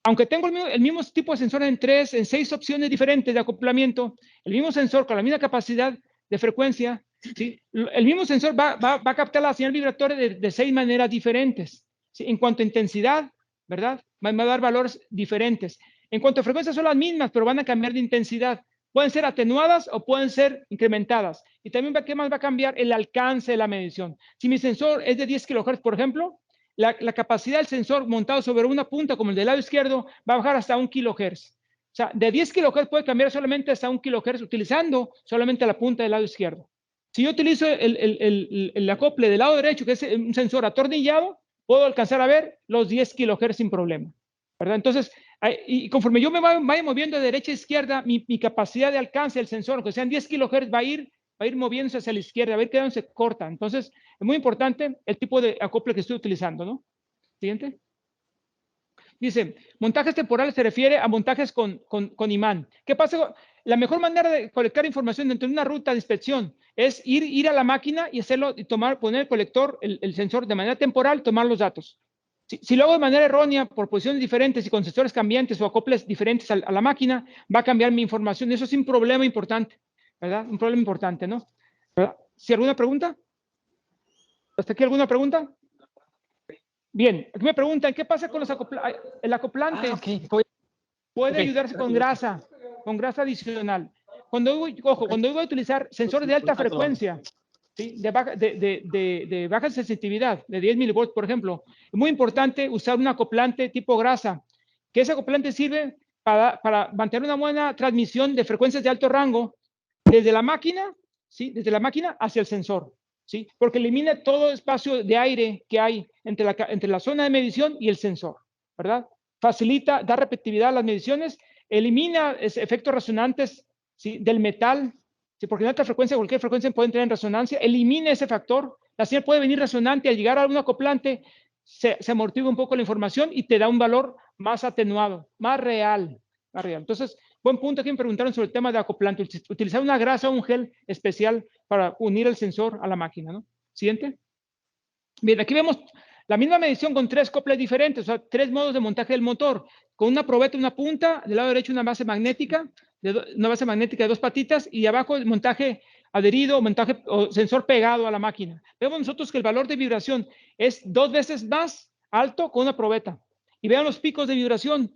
Aunque tengo el mismo tipo de sensor en 6 opciones diferentes de acoplamiento, el mismo sensor con la misma capacidad de frecuencia, ¿sí? El mismo sensor va a captar la señal vibratoria de 6 maneras diferentes. ¿Sí? En cuanto a intensidad, ¿verdad? Va a dar valores diferentes. En cuanto a frecuencia son las mismas, pero van a cambiar de intensidad. Pueden ser atenuadas o pueden ser incrementadas. Y también, ¿qué más va a cambiar? El alcance de la medición. Si mi sensor es de 10 kHz, por ejemplo, la capacidad del sensor montado sobre una punta como el del lado izquierdo va a bajar hasta 1 kHz. O sea, de 10 kHz puede cambiar solamente hasta 1 kHz utilizando solamente la punta del lado izquierdo. Si yo utilizo el acople del lado derecho, que es un sensor atornillado, puedo alcanzar a ver los 10 kHz sin problema, ¿verdad? Entonces, y conforme yo me vaya moviendo de derecha a izquierda, mi capacidad de alcance del sensor, aunque sean 10 kHz, va a ir moviéndose hacia la izquierda, a ver qué se corta. Entonces, es muy importante el tipo de acople que estoy utilizando, ¿no? Siguiente. Dice, montajes temporales se refiere a montajes con imán. ¿Qué pasa? La mejor manera de colectar información dentro de una ruta de inspección es ir a la máquina y hacerlo, y poner el colector, el sensor de manera temporal, tomar los datos. Si lo hago de manera errónea, por posiciones diferentes y con sensores cambiantes o acoples diferentes a la máquina, va a cambiar mi información. Eso es un problema importante, ¿verdad? Un problema importante, ¿no? ¿Verdad? ¿Sí, alguna pregunta? ¿Hasta aquí alguna pregunta? Bien, aquí me preguntan, ¿qué pasa con el acoplante? Puede ayudarse con grasa adicional. Cuando voy a utilizar sensores de alta frecuencia, ¿sí? de baja sensitividad, de 10 milivolts, por ejemplo, es muy importante usar un acoplante tipo grasa, que ese acoplante sirve para mantener una buena transmisión de frecuencias de alto rango desde la máquina, ¿sí? Desde la máquina hacia el sensor, ¿sí? Porque elimina todo espacio de aire que hay entre la zona de medición y el sensor, ¿verdad? Facilita, da repetitividad a las mediciones, elimina efectos resonantes, ¿sí? Del metal, ¿sí? Porque en alta frecuencia, cualquier frecuencia puede entrar en resonancia, elimina ese factor, la señal puede venir resonante, al llegar a un acoplante, se amortigua un poco la información y te da un valor más atenuado, más real. Entonces, buen punto. Aquí me preguntaron sobre el tema de acoplante, utilizar una grasa o un gel especial para unir el sensor a la máquina, ¿no? Siguiente. Bien, aquí vemos la misma medición con 3 coplas diferentes, o sea, 3 modos de montaje del motor. Con una probeta, una punta, del lado derecho una base magnética de 2 patitas, y abajo el montaje adherido, montaje o sensor pegado a la máquina. Vemos nosotros que el valor de vibración es 2 veces más alto con una probeta. Y vean los picos de vibración.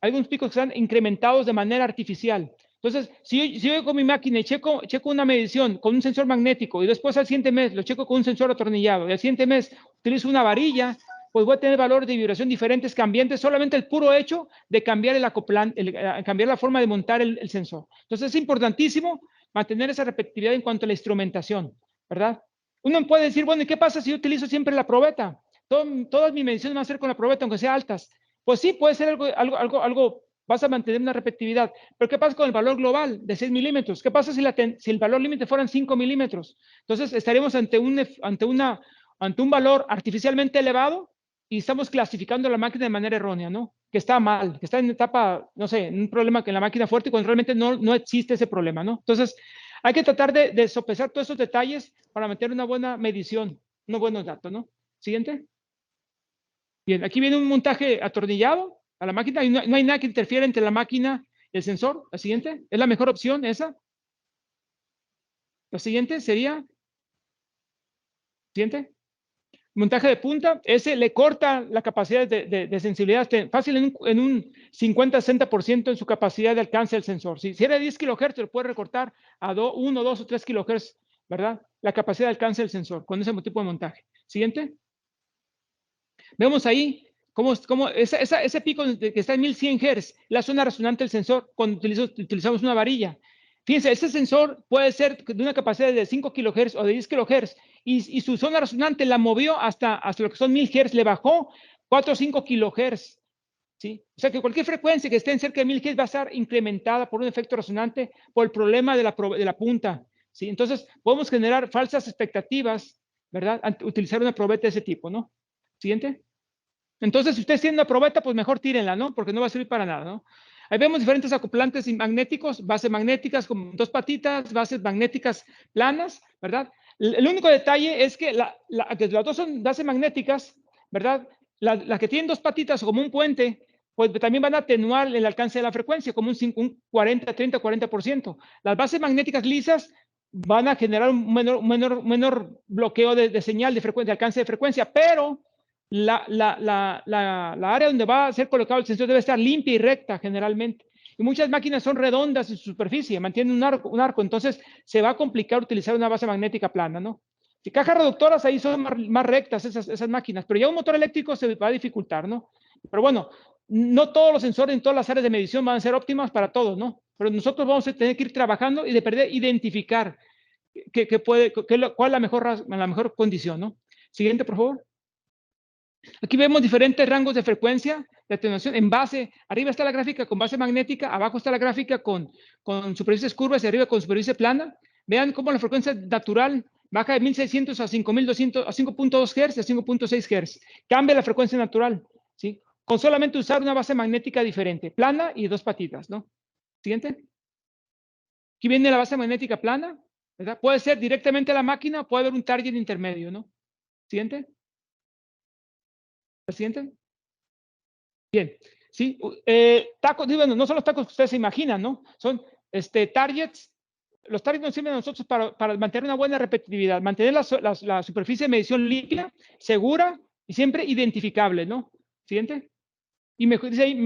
Hay algunos picos que están incrementados de manera artificial. Entonces, si yo con mi máquina y checo una medición con un sensor magnético y después al siguiente mes lo checo con un sensor atornillado y al siguiente mes utilizo una varilla, pues voy a tener valores de vibración diferentes, cambiantes, solamente el puro hecho de cambiar cambiar la forma de montar el sensor. Entonces, es importantísimo mantener esa repetitividad en cuanto a la instrumentación, ¿verdad? Uno puede decir, bueno, ¿y qué pasa si yo utilizo siempre la probeta? Todas mis mediciones van a ser con la probeta, aunque sea altas. Pues sí, puede ser algo, vas a mantener una repetitividad. Pero ¿qué pasa con el valor global de 6 milímetros? ¿Qué pasa si el valor límite fueran 5 milímetros? Entonces estaríamos ante un valor artificialmente elevado y estamos clasificando la máquina de manera errónea, ¿no? Que está mal, que está en etapa, no sé, en un problema que en la máquina fuerte cuando realmente no existe ese problema, ¿no? Entonces, hay que tratar de sopesar todos esos detalles para mantener una buena medición, unos buenos datos, ¿no? Siguiente. Bien, aquí viene un montaje atornillado a la máquina y no hay nada que interfiera entre la máquina y el sensor. La siguiente, ¿es la mejor opción esa? La siguiente sería, siguiente. Montaje de punta, ese le corta la capacidad de sensibilidad fácil en un 50-60% en su capacidad de alcance del sensor. Si era de 10 kHz, lo puede recortar a 1, 2 o 3 kHz, ¿verdad? La capacidad de alcance del sensor con ese tipo de montaje. Siguiente. Vemos ahí cómo ese pico que está en 1100 Hz, la zona resonante del sensor cuando utilizamos una varilla. Fíjense, ese sensor puede ser de una capacidad de 5 kHz o de 10 kHz y su zona resonante la movió hasta lo que son 1000 Hz, le bajó 4 o 5 kHz. ¿Sí? O sea que cualquier frecuencia que esté en cerca de 1000 Hz va a estar incrementada por un efecto resonante por el problema de la punta. ¿Sí? Entonces, podemos generar falsas expectativas, ¿verdad? Utilizar una probeta de ese tipo, ¿no? Siguiente. Entonces, si ustedes tienen una probeta, pues mejor tírenla, ¿no? Porque no va a servir para nada, ¿no? Ahí vemos diferentes acoplantes magnéticos, bases magnéticas con 2 patitas, bases magnéticas planas, ¿verdad? El único detalle es que las dos son bases magnéticas, ¿verdad? Las que tienen 2 patitas como un puente, pues también van a atenuar el alcance de la frecuencia, como un 40, 30, 40%. Las bases magnéticas lisas van a generar un menor bloqueo de señal de frecuencia, de alcance de frecuencia, pero la área donde va a ser colocado el sensor debe estar limpia y recta generalmente. Y muchas máquinas son redondas en su superficie, mantienen un arco, entonces se va a complicar utilizar una base magnética plana, ¿no? Si cajas reductoras ahí son más rectas esas máquinas, pero ya un motor eléctrico se va a dificultar, ¿no? Pero bueno, no todos los sensores en todas las áreas de medición van a ser óptimas para todos, ¿no? Pero nosotros vamos a tener que ir trabajando y de perder identificar cuál es la mejor condición, ¿no? Siguiente, por favor. Aquí vemos diferentes rangos de frecuencia de atenuación en base. Arriba está la gráfica con base magnética, abajo está la gráfica con superficies curvas y arriba con superficie plana. Vean cómo la frecuencia natural baja de 1600 a 5200 a 5.2 Hz a 5.6 Hz. Cambia la frecuencia natural, ¿sí? Con solamente usar una base magnética diferente, plana y 2 patitas, ¿no? Siguiente. Aquí viene la base magnética plana, ¿verdad? Puede ser directamente a la máquina, puede haber un target intermedio, ¿no? Siguiente. ¿La siguiente? Bien, sí, tacos, bueno, no son los tacos que ustedes se imaginan, ¿no? Son targets. Los targets nos sirven a nosotros para mantener una buena repetitividad, mantener la superficie de medición limpia, segura y siempre identificable, ¿no? Siguiente. Y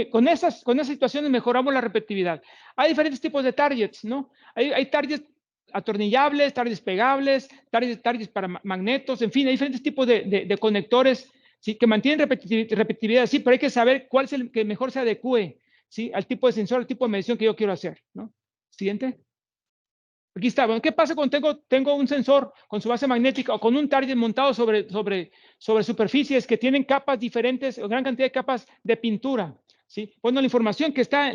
con esas situaciones mejoramos la repetitividad. Hay diferentes tipos de targets, ¿no? Hay targets atornillables, targets pegables, targets para magnetos, en fin, hay diferentes tipos de conectores, ¿sí? Que mantienen repetitividad, sí, pero hay que saber cuál es el que mejor se adecue, ¿sí? Al tipo de sensor, al tipo de medición que yo quiero hacer, ¿no? Siguiente. Aquí está. Bueno, ¿qué pasa cuando tengo un sensor con su base magnética o con un target montado sobre superficies que tienen capas diferentes o gran cantidad de capas de pintura? ¿Sí? Bueno, la información que está,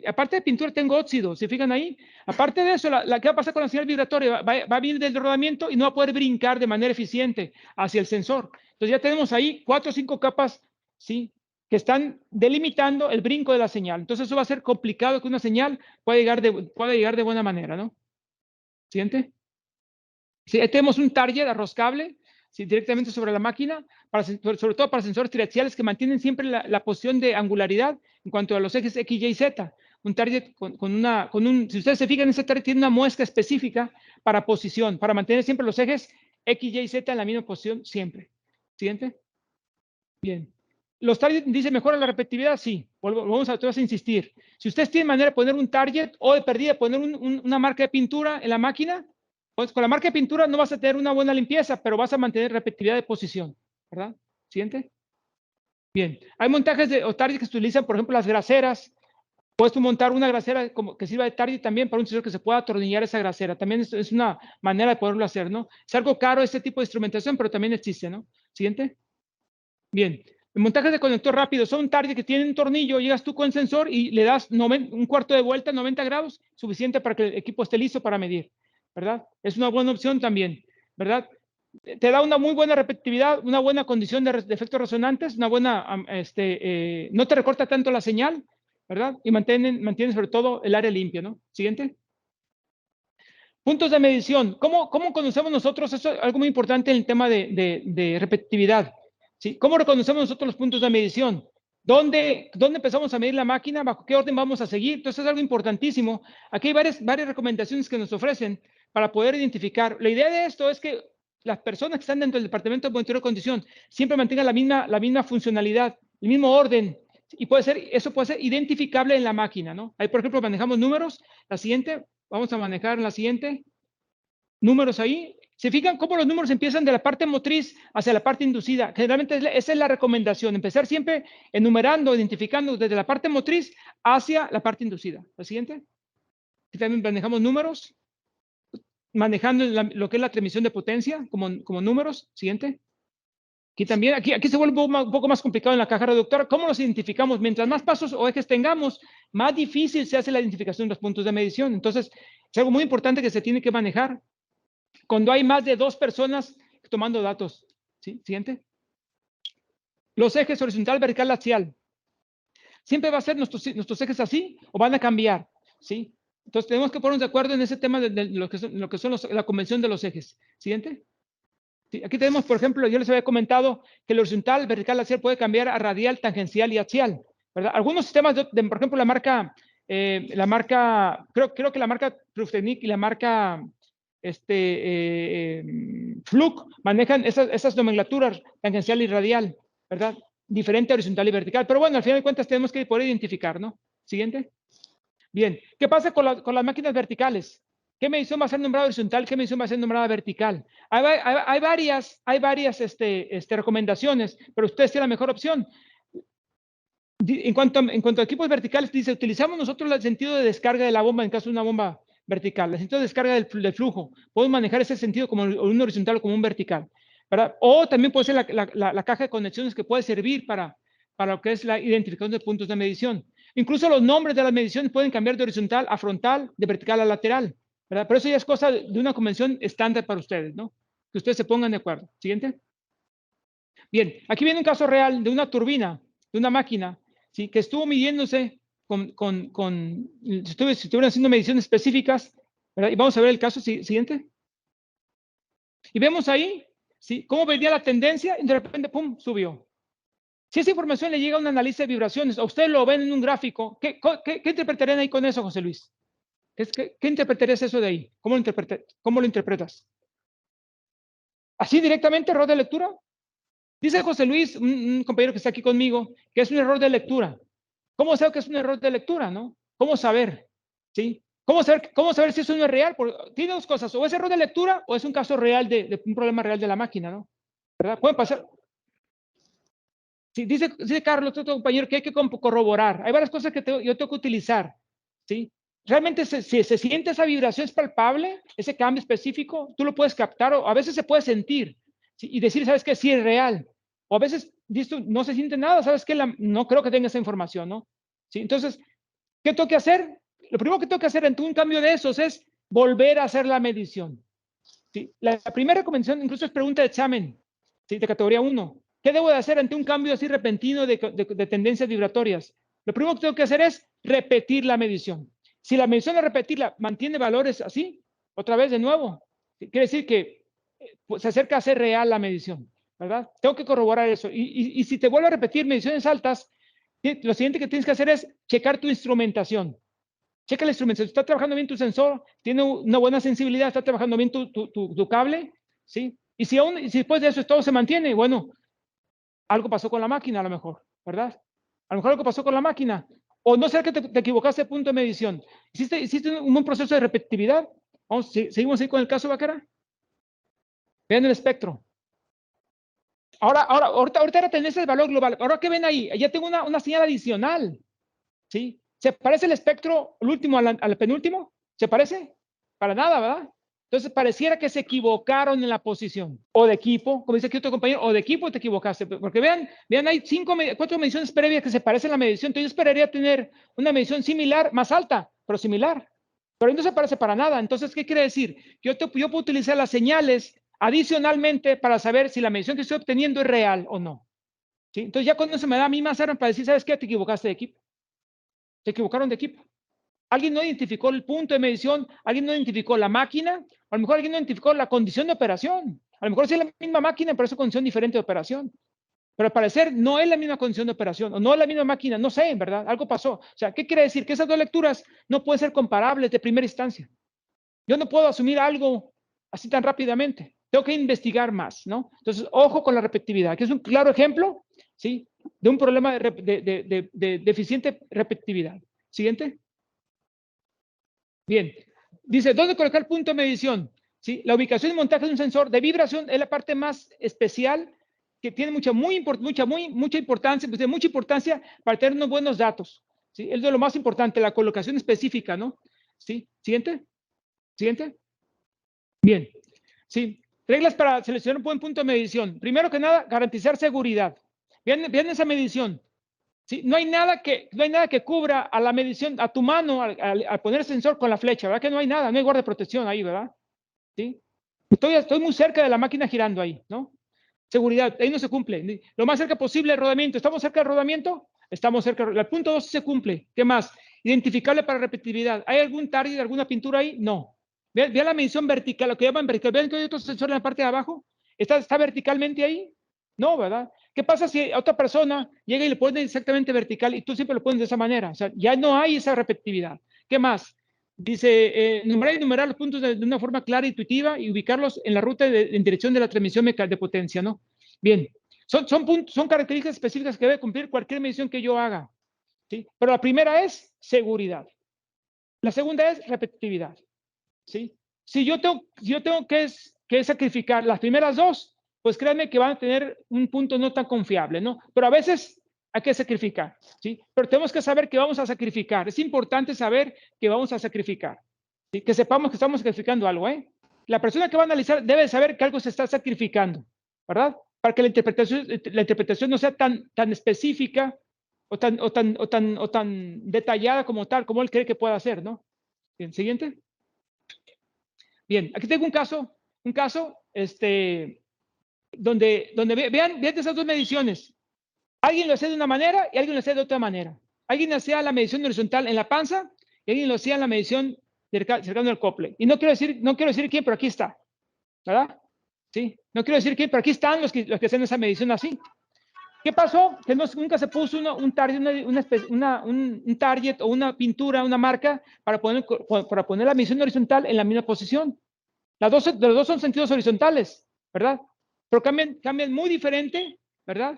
aparte de pintura, tengo óxido. ¿Se fijan ahí? Aparte de eso, ¿qué va a pasar con la señal vibratoria? Va a venir del rodamiento y no va a poder brincar de manera eficiente hacia el sensor. Entonces ya tenemos ahí 4 o 5 capas, ¿sí? Que están delimitando el brinco de la señal. Entonces eso va a ser complicado que una señal pueda llegar de buena manera, ¿no? Siguiente. Sí, tenemos un target arroscable, sí, directamente sobre la máquina, sobre todo para sensores triaxiales que mantienen siempre la posición de angularidad en cuanto a los ejes X, Y, Z. un target si ustedes se fijan, ese target tiene una muesca específica para posición, para mantener siempre los ejes X, Y, Z en la misma posición siempre. ¿Siguiente? Bien. ¿Los targets dice mejora la repetitividad? Sí. Vamos a insistir. Si ustedes tienen manera de poner un target o de perdida poner una marca de pintura en la máquina, pues con la marca de pintura no vas a tener una buena limpieza, pero vas a mantener repetitividad de posición, ¿verdad? Siguiente. Bien. Hay montajes o targets que se utilizan, por ejemplo, las graseras. Puedes tú montar una grasera que sirva de target también para un sensor que se pueda atornillar esa grasera. También es una manera de poderlo hacer, ¿no? Es algo caro este tipo de instrumentación, pero también existe, ¿no? Siguiente. Bien. Montajes de conector rápido son un target que tiene un tornillo, llegas tú con el sensor y le das un cuarto de vuelta, 90 grados, suficiente para que el equipo esté listo para medir, ¿verdad? Es una buena opción también, ¿verdad? Te da una muy buena repetitividad, una buena condición de efectos resonantes, una buena, no te recorta tanto la señal, ¿verdad? Y mantiene sobre todo el área limpia, ¿no? Siguiente. Puntos de medición. ¿Cómo conocemos nosotros? Eso es algo muy importante en el tema de repetitividad. ¿Sí? ¿Cómo reconocemos nosotros los puntos de medición? ¿Dónde empezamos a medir la máquina? ¿Bajo qué orden vamos a seguir? Entonces es algo importantísimo. Aquí hay varias recomendaciones que nos ofrecen para poder identificar. La idea de esto es que las personas que están dentro del departamento de monitoreo de condición siempre mantengan la misma funcionalidad, el mismo orden. Y eso puede ser identificable en la máquina, ¿no? Ahí, por ejemplo, manejamos números. La siguiente, vamos a manejar la siguiente. Números ahí. ¿Se fijan cómo los números empiezan de la parte motriz hacia la parte inducida? Generalmente esa es la recomendación, empezar siempre enumerando, identificando desde la parte motriz hacia la parte inducida. La siguiente. Aquí también manejamos números, manejando lo que es la transmisión de potencia como números. Siguiente. Aquí también, aquí se vuelve un poco más complicado en la caja reductora. ¿Cómo los identificamos? Mientras más pasos o ejes tengamos, más difícil se hace la identificación de los puntos de medición. Entonces, es algo muy importante que se tiene que manejar cuando hay más de 2 personas tomando datos. ¿Sí? Siguiente. Los ejes horizontal, vertical, axial. ¿Siempre va a ser nuestros ejes así o van a cambiar? ¿Sí? Entonces, tenemos que ponernos de acuerdo en ese tema de lo que son la convención de los ejes. Siguiente. Sí, aquí tenemos, por ejemplo, yo les había comentado que el horizontal, vertical, axial puede cambiar a radial, tangencial y axial, ¿verdad? Algunos sistemas, por ejemplo, creo que la marca Pruftechnik y la marca Fluke manejan esas nomenclaturas tangencial y radial, ¿verdad? Diferente horizontal y vertical. Pero bueno, al final de cuentas tenemos que poder identificar, ¿no? Siguiente. Bien, ¿qué pasa con las máquinas verticales? ¿Qué medición va a ser nombrada horizontal? ¿Qué medición va a ser nombrada vertical? Hay varias recomendaciones, pero ustedes tienen la mejor opción. En cuanto a equipos verticales, dice, utilizamos nosotros el sentido de descarga de la bomba en caso de una bomba vertical, el sentido de descarga del flujo. Podemos manejar ese sentido como un horizontal o como un vertical, ¿verdad? O también puede ser la caja de conexiones que puede servir para lo que es la identificación de puntos de medición. Incluso los nombres de las mediciones pueden cambiar de horizontal a frontal, de vertical a lateral, ¿verdad? Pero eso ya es cosa de una convención estándar para ustedes, ¿no? Que ustedes se pongan de acuerdo. Siguiente. Bien, aquí viene un caso real de una turbina, de una máquina, ¿sí? Que estuvo midiéndose estuvieron haciendo mediciones específicas, ¿verdad? Y vamos a ver el caso siguiente. Y vemos ahí, ¿sí? Cómo venía la tendencia y de repente, ¡pum!, subió. Si esa información le llega a un análisis de vibraciones, o ustedes lo ven en un gráfico, ¿qué interpretarían ahí con eso, José Luis? ¿Qué interpretarías eso de ahí? ¿Cómo lo interpretas? ¿Así directamente, error de lectura? Dice José Luis, un compañero que está aquí conmigo, que es un error de lectura. ¿Cómo saber que es un error de lectura, no? ¿Cómo saber? ¿Sí? ¿Cómo saber si eso no es real? Porque tiene dos cosas, o es error de lectura o es un caso real de un problema real de la máquina, ¿no? ¿Verdad? Puede pasar. Sí, dice Carlos, otro compañero, que hay que corroborar. Hay varias cosas que yo tengo que utilizar, ¿sí? Realmente si se siente esa vibración, es palpable, ese cambio específico, tú lo puedes captar o a veces se puede sentir, ¿sí? Y decir, ¿sabes qué? Sí es real. O a veces dices, no se siente nada, ¿sabes qué? No creo que tenga esa información, ¿no? ¿Sí? Entonces, ¿qué tengo que hacer? Lo primero que tengo que hacer ante un cambio de esos es volver a hacer la medición. ¿Sí? La primera recomendación incluso es pregunta de examen, ¿sí? De categoría 1. ¿Qué debo de hacer ante un cambio así repentino de tendencias vibratorias? Lo primero que tengo que hacer es repetir la medición. Si la medición de repetirla mantiene valores así, otra vez de nuevo, quiere decir que pues, se acerca a ser real la medición, ¿verdad? Tengo que corroborar eso. Y si te vuelvo a repetir mediciones altas, lo siguiente que tienes que hacer es checar tu instrumentación. Checa el instrumento. Está trabajando bien tu sensor, tiene una buena sensibilidad, está trabajando bien tu cable, ¿sí? Y si después de eso todo se mantiene, bueno, algo pasó con la máquina a lo mejor, ¿verdad? A lo mejor algo pasó con la máquina. O no será que te equivocaste de punto de medición. ¿Hiciste un proceso de repetitividad? Vamos, seguimos ahí con el caso Bacara. Vean el espectro. Ahorita era tendencia de valor global. Ahora, ¿qué ven ahí? Ya tengo una señal adicional. ¿Sí? ¿Se parece el espectro, el último al penúltimo? ¿Se parece? Para nada, ¿verdad? Entonces, pareciera que se equivocaron en la posición. O de equipo, como dice aquí otro compañero, o de equipo te equivocaste. Porque vean, hay 4 mediciones previas que se parecen a la medición. Entonces, yo esperaría tener una medición similar, más alta, pero similar. Pero no se parece para nada. Entonces, ¿qué quiere decir? Yo puedo utilizar las señales adicionalmente para saber si la medición que estoy obteniendo es real o no. ¿Sí? Entonces, ya cuando se me da a mí más armas para decir, ¿sabes qué? Te equivocaste de equipo. Se equivocaron de equipo. Alguien no identificó el punto de medición, alguien no identificó la máquina, a lo mejor alguien no identificó la condición de operación. A lo mejor sí es la misma máquina, pero es una condición diferente de operación. Pero al parecer no es la misma condición de operación, o no es la misma máquina, no sé, en verdad, algo pasó. O sea, ¿qué quiere decir? Que esas dos lecturas no pueden ser comparables de primera instancia. Yo no puedo asumir algo así tan rápidamente. Tengo que investigar más, ¿no? Entonces, ojo con la repetitividad, que es un claro ejemplo, ¿sí? De un problema de deficiente repetitividad. Siguiente. Bien. Dice, ¿dónde colocar el punto de medición? ¿Sí? La ubicación y montaje de un sensor de vibración es la parte más especial que tiene mucha importancia, pues, de mucha importancia para tener unos buenos datos. ¿Sí? Es de lo más importante, la colocación específica, ¿no? ¿Sí? Siguiente. Siguiente. Bien. Sí. Reglas para seleccionar un buen punto de medición. Primero que nada, garantizar seguridad. Vean esa medición. ¿Sí? No hay nada que cubra a la medición, a tu mano, al poner el sensor con la flecha, ¿verdad? Que no hay nada, no hay guarda de protección ahí, ¿verdad? ¿Sí? Estoy muy cerca de la máquina girando ahí, ¿no? Seguridad, ahí no se cumple. Lo más cerca posible del rodamiento. ¿Estamos cerca del rodamiento? Estamos cerca. El punto 2 se cumple. ¿Qué más? Identificable para repetitividad. ¿Hay algún target, alguna pintura ahí? No. Vean la medición vertical, lo que llaman vertical. ¿Ven que hay otro sensor en la parte de abajo? ¿Está verticalmente ahí? No, ¿verdad? ¿Qué pasa si otra persona llega y le pone exactamente vertical y tú siempre lo pones de esa manera? O sea, ya no hay esa repetitividad. ¿Qué más? Dice, nombrar y numerar los puntos de una forma clara e intuitiva y ubicarlos en la ruta en dirección de la transmisión de potencia, ¿no? Bien, son características específicas que debe cumplir cualquier medición que yo haga, ¿sí? Pero la primera es seguridad. La segunda es repetitividad, ¿sí? Si yo tengo que sacrificar las primeras dos, pues créanme que van a tener un punto no tan confiable, ¿no? Pero a veces hay que sacrificar, ¿sí? Pero tenemos que saber que vamos a sacrificar. Es importante saber que vamos a sacrificar, ¿sí? Que sepamos que estamos sacrificando algo, ¿eh? La persona que va a analizar debe saber que algo se está sacrificando, ¿verdad? Para que la interpretación no sea tan específica o tan detallada como tal, como él cree que pueda ser, ¿no? Bien, siguiente. Bien, aquí tengo un caso, donde vean esas dos mediciones. Alguien lo hacía de una manera y alguien lo hacía de otra manera. Alguien hacía la medición horizontal en la panza y alguien lo hacía en la medición cercano al cople. Y no quiero decir quién, pero aquí está, ¿verdad? Sí, no quiero decir quién, pero aquí están los que hacen esa medición así. ¿Qué pasó? Que nunca se puso un target o una pintura, una marca para poner la medición horizontal en la misma posición. Los dos son sentidos horizontales, ¿verdad? Pero cambian muy diferente, ¿verdad?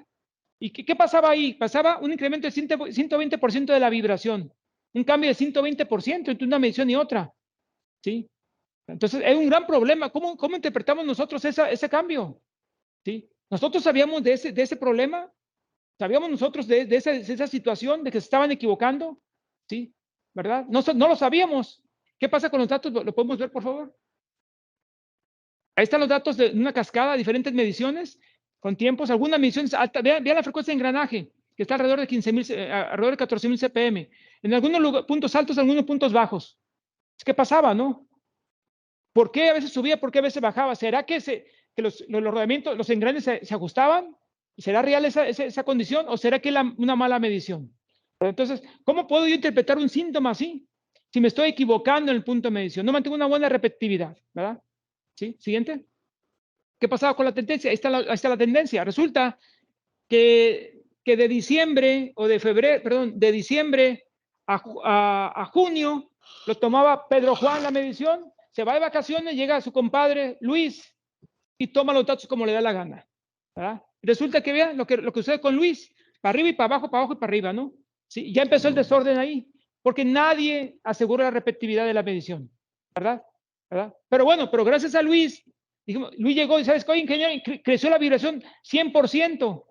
¿Y qué pasaba ahí? Pasaba un incremento de 120% de la vibración. Un cambio de 120% entre una medición y otra, ¿sí? Entonces, es un gran problema. ¿Cómo interpretamos nosotros ese cambio? ¿Sí? Nosotros sabíamos de ese problema. ¿Sabíamos nosotros de esa situación de que se estaban equivocando? ¿Sí? ¿Verdad? No lo sabíamos. ¿Qué pasa con los datos? ¿Lo podemos ver, por favor? Ahí están los datos de una cascada, diferentes mediciones, con tiempos, algunas mediciones altas. Vean la frecuencia de engranaje, que está alrededor de 15,000, alrededor de 14,000 CPM. En algunos puntos altos, en algunos puntos bajos. ¿Qué pasaba, no? ¿Por qué a veces subía, por qué a veces bajaba? ¿Será que los rodamientos, los engranes se ajustaban? ¿Será real esa condición o será que es una mala medición? Pero entonces, ¿cómo puedo yo interpretar un síntoma así? Si me estoy equivocando en el punto de medición, no mantengo una buena repetitividad, ¿verdad? ¿Sí? Siguiente. ¿Qué pasaba con la tendencia? Ahí está la tendencia. Resulta que de diciembre o de febrero, perdón, de diciembre a junio Lo tomaba Pedro Juan la medición, se va de vacaciones, llega a su compadre Luis y toma los datos como le da la gana, ¿verdad? Resulta que vean lo que sucede con Luis, para arriba y para abajo y para arriba, ¿no? Sí, ya empezó el desorden ahí, porque nadie asegura la repetitividad de la medición, ¿verdad? ¿Verdad? Pero bueno, pero gracias a Luis, dijimos, Luis llegó y ¿sabes qué, ingeniero? Creció la vibración 100%,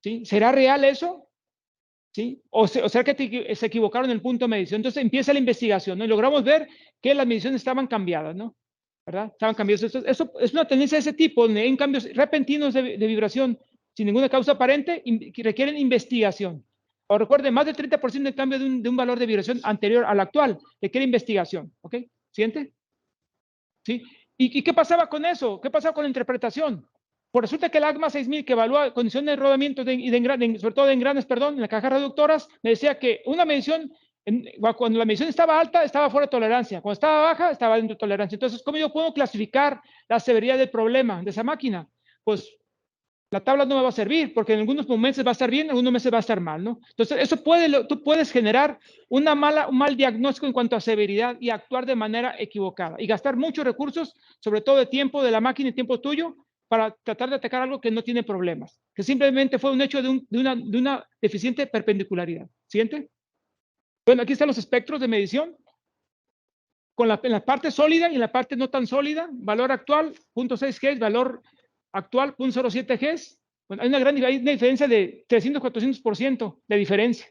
¿sí? ¿Será real eso? ¿Sí? O sea que se equivocaron en el punto de medición. Entonces empieza la investigación, ¿no? Y logramos ver que las mediciones estaban cambiadas, ¿no? ¿Verdad? Estaban cambiadas. Eso es una tendencia de ese tipo, donde hay cambios repentinos de vibración sin ninguna causa aparente que requieren investigación. O recuerden, más del 30% de cambio de un valor de vibración anterior al actual requiere investigación. ¿Ok? ¿Siguiente? ¿Sí? ¿Y qué pasaba con eso? ¿Qué pasaba con la interpretación? Pues resulta que el ACMA 6000, que evalúa condiciones de rodamiento sobre todo de engranes, perdón, en las cajas reductoras, me decía que una medición, cuando la medición estaba alta, estaba fuera de tolerancia. Cuando estaba baja, estaba dentro de tolerancia. Entonces, ¿cómo yo puedo clasificar la severidad del problema de esa máquina? Pues la tabla no me va a servir, porque en algunos meses va a estar bien, en algunos meses va a estar mal, ¿no? Entonces, tú puedes generar un mal diagnóstico en cuanto a severidad y actuar de manera equivocada y gastar muchos recursos, sobre todo de tiempo de la máquina y tiempo tuyo, para tratar de atacar algo que no tiene problemas, que simplemente fue un hecho de una deficiente perpendicularidad. ¿Siguiente? Bueno, aquí están los espectros de medición, en la parte sólida y en la parte no tan sólida, valor actual, 0.6 Gs, valor actual, 0.07 Gs. Bueno, hay una diferencia de 300-400% de diferencia.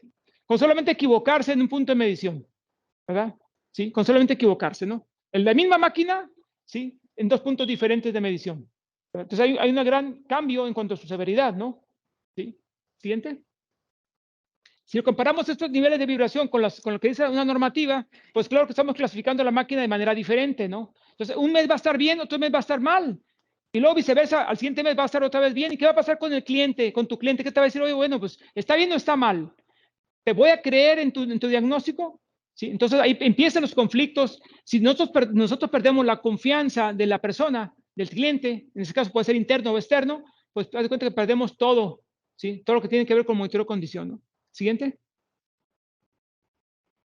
Con solamente equivocarse en un punto de medición, ¿verdad? Sí, con solamente equivocarse, ¿no? En la misma máquina, ¿sí? En dos puntos diferentes de medición. Entonces hay un gran cambio en cuanto a su severidad, ¿no? ¿Sí? Siguiente. Si comparamos estos niveles de vibración con lo que dice una normativa, pues claro que estamos clasificando la máquina de manera diferente, ¿no? Entonces, un mes va a estar bien, otro mes va a estar mal. Y luego viceversa, al siguiente mes va a estar otra vez bien. ¿Y qué va a pasar con el cliente, con tu cliente? ¿Qué te va a decir? Oye, bueno, pues, ¿está bien o está mal? ¿Te voy a creer en tu diagnóstico? ¿Sí? Entonces, ahí empiezan los conflictos. Si nosotros perdemos la confianza de la persona, del cliente, en ese caso puede ser interno o externo, pues te das cuenta que perdemos todo, ¿sí? Todo lo que tiene que ver con monitoreo de condición, ¿no? Siguiente.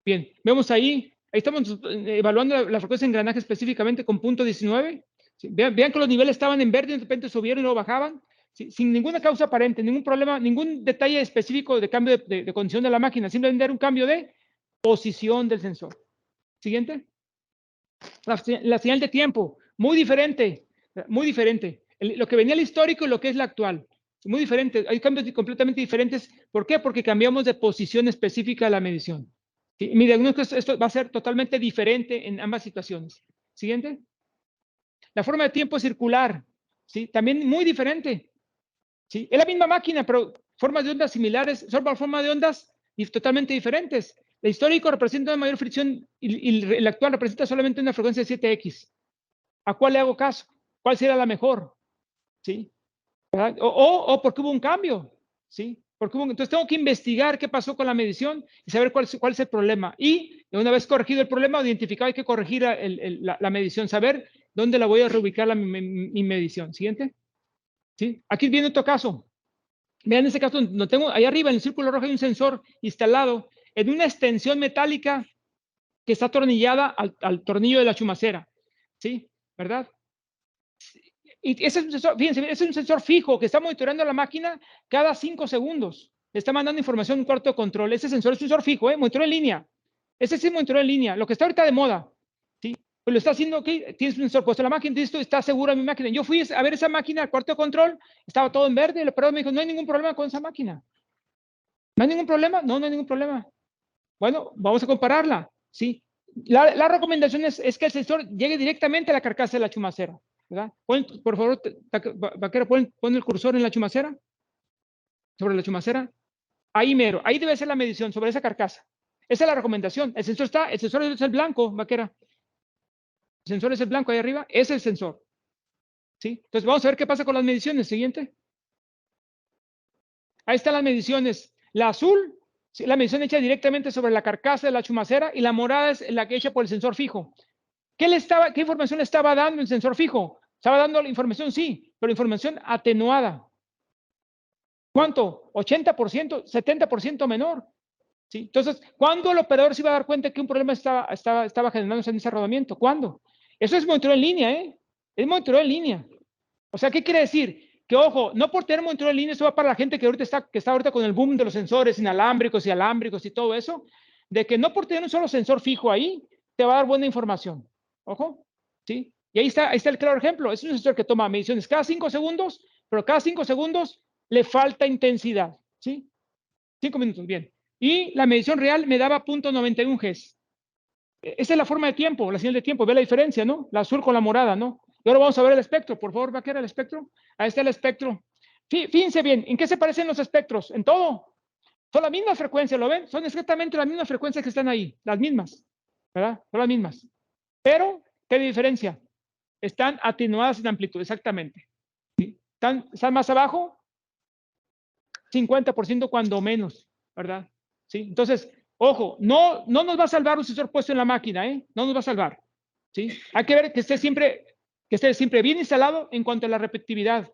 Bien, vemos ahí estamos evaluando la frecuencia de engranaje específicamente con punto 19. ¿Sí? Vean que los niveles estaban en verde, de repente subieron y luego bajaban, ¿sí? Sin ninguna causa aparente, ningún problema, ningún detalle específico de cambio de condición de la máquina, simplemente era un cambio de posición del sensor. Siguiente. La señal de tiempo, muy diferente, muy diferente. Lo que venía el histórico y lo que es la actual. Muy diferente, hay cambios completamente diferentes. ¿Por qué? Porque cambiamos de posición específica de la medición. ¿Sí? Mi diagnóstico esto va a ser totalmente diferente en ambas situaciones. Siguiente. La forma de tiempo circular, ¿sí? También muy diferente. ¿Sí? Es la misma máquina, pero formas de ondas similares, son formas de ondas totalmente diferentes. El histórico representa una mayor fricción y el actual representa solamente una frecuencia de 7X. ¿A cuál le hago caso? ¿Cuál será la mejor? ¿Sí? O porque hubo un cambio, ¿sí? Entonces tengo que investigar qué pasó con la medición y saber cuál es el problema. Y una vez corregido el problema, identificado, hay que corregir la medición, saber dónde la voy a reubicar mi medición. Siguiente. ¿Sí? Aquí viene otro caso. Vean, en este caso, no tengo, ahí arriba en el círculo rojo hay un sensor instalado en una extensión metálica que está atornillada al tornillo de la chumacera. ¿Sí? ¿Verdad? Y ese es un sensor, fíjense, es un sensor fijo que está monitoreando la máquina cada 5 segundos. Le está mandando información a un cuarto de control. Ese sensor es un sensor fijo, monitoreo en línea. Ese sí monitoreo en línea. Lo que está ahorita de moda, ¿sí? Pues lo está haciendo, ok, tienes un sensor puesto en la máquina, dices tú, está segura mi máquina. Yo fui a ver esa máquina al cuarto de control, estaba todo en verde, el operador me dijo, no hay ningún problema con esa máquina. ¿No hay ningún problema? No, no hay ningún problema. Bueno, vamos a compararla, ¿sí? La recomendación es que el sensor llegue directamente a la carcasa de la chumacera, ¿verdad? Por favor, vaquero, pon el cursor en la chumacera, sobre la chumacera. Ahí mero, ahí debe ser la medición sobre esa carcasa. Esa es la recomendación. El sensor es el blanco, vaquera. El sensor es el blanco ahí arriba, es el sensor. ¿Sí? Entonces vamos a ver qué pasa con las mediciones. Siguiente. Ahí están las mediciones. La azul, ¿sí? La medición hecha directamente sobre la carcasa de la chumacera, y la morada es la que hecha por el sensor fijo. ¿Qué información le estaba dando el sensor fijo? Estaba dando la información, sí, pero información atenuada. ¿Cuánto? 80%, 70% menor. ¿sí? Entonces, ¿cuándo el operador se iba a dar cuenta que un problema estaba generándose en ese rodamiento? ¿Cuándo? Eso es monitoreo en línea, ¿eh? Es monitoreo en línea. O sea, ¿qué quiere decir? Que, ojo, no por tener monitoreo en línea, eso va para la gente que está ahorita con el boom de los sensores inalámbricos y alámbricos y todo eso, de que no por tener un solo sensor fijo ahí, te va a dar buena información. Ojo, ¿sí? Y ahí está el claro ejemplo. Es un sensor que toma mediciones cada 5 segundos, pero cada 5 segundos le falta intensidad, ¿sí? 5 minutos, bien. Y la medición real me daba 0.91 Gs. Esa es la forma de tiempo, la señal de tiempo. Ve la diferencia, ¿no? La azul con la morada, ¿no? Y ahora vamos a ver el espectro. Por favor, vaquera, el espectro. Ahí está el espectro. Fíjense bien, ¿en qué se parecen los espectros? En todo. Son las mismas frecuencias, ¿lo ven? Son exactamente las mismas frecuencias que están ahí. Las mismas, ¿verdad? Son las mismas. Pero, ¿qué diferencia? Están atenuadas en amplitud, exactamente. ¿Sí? Están más abajo, 50% cuando menos, ¿verdad? ¿Sí? Entonces, ojo, no nos va a salvar un sensor puesto en la máquina, ¿eh? No nos va a salvar, ¿sí? Hay que ver que esté siempre bien instalado en cuanto a la repetitividad.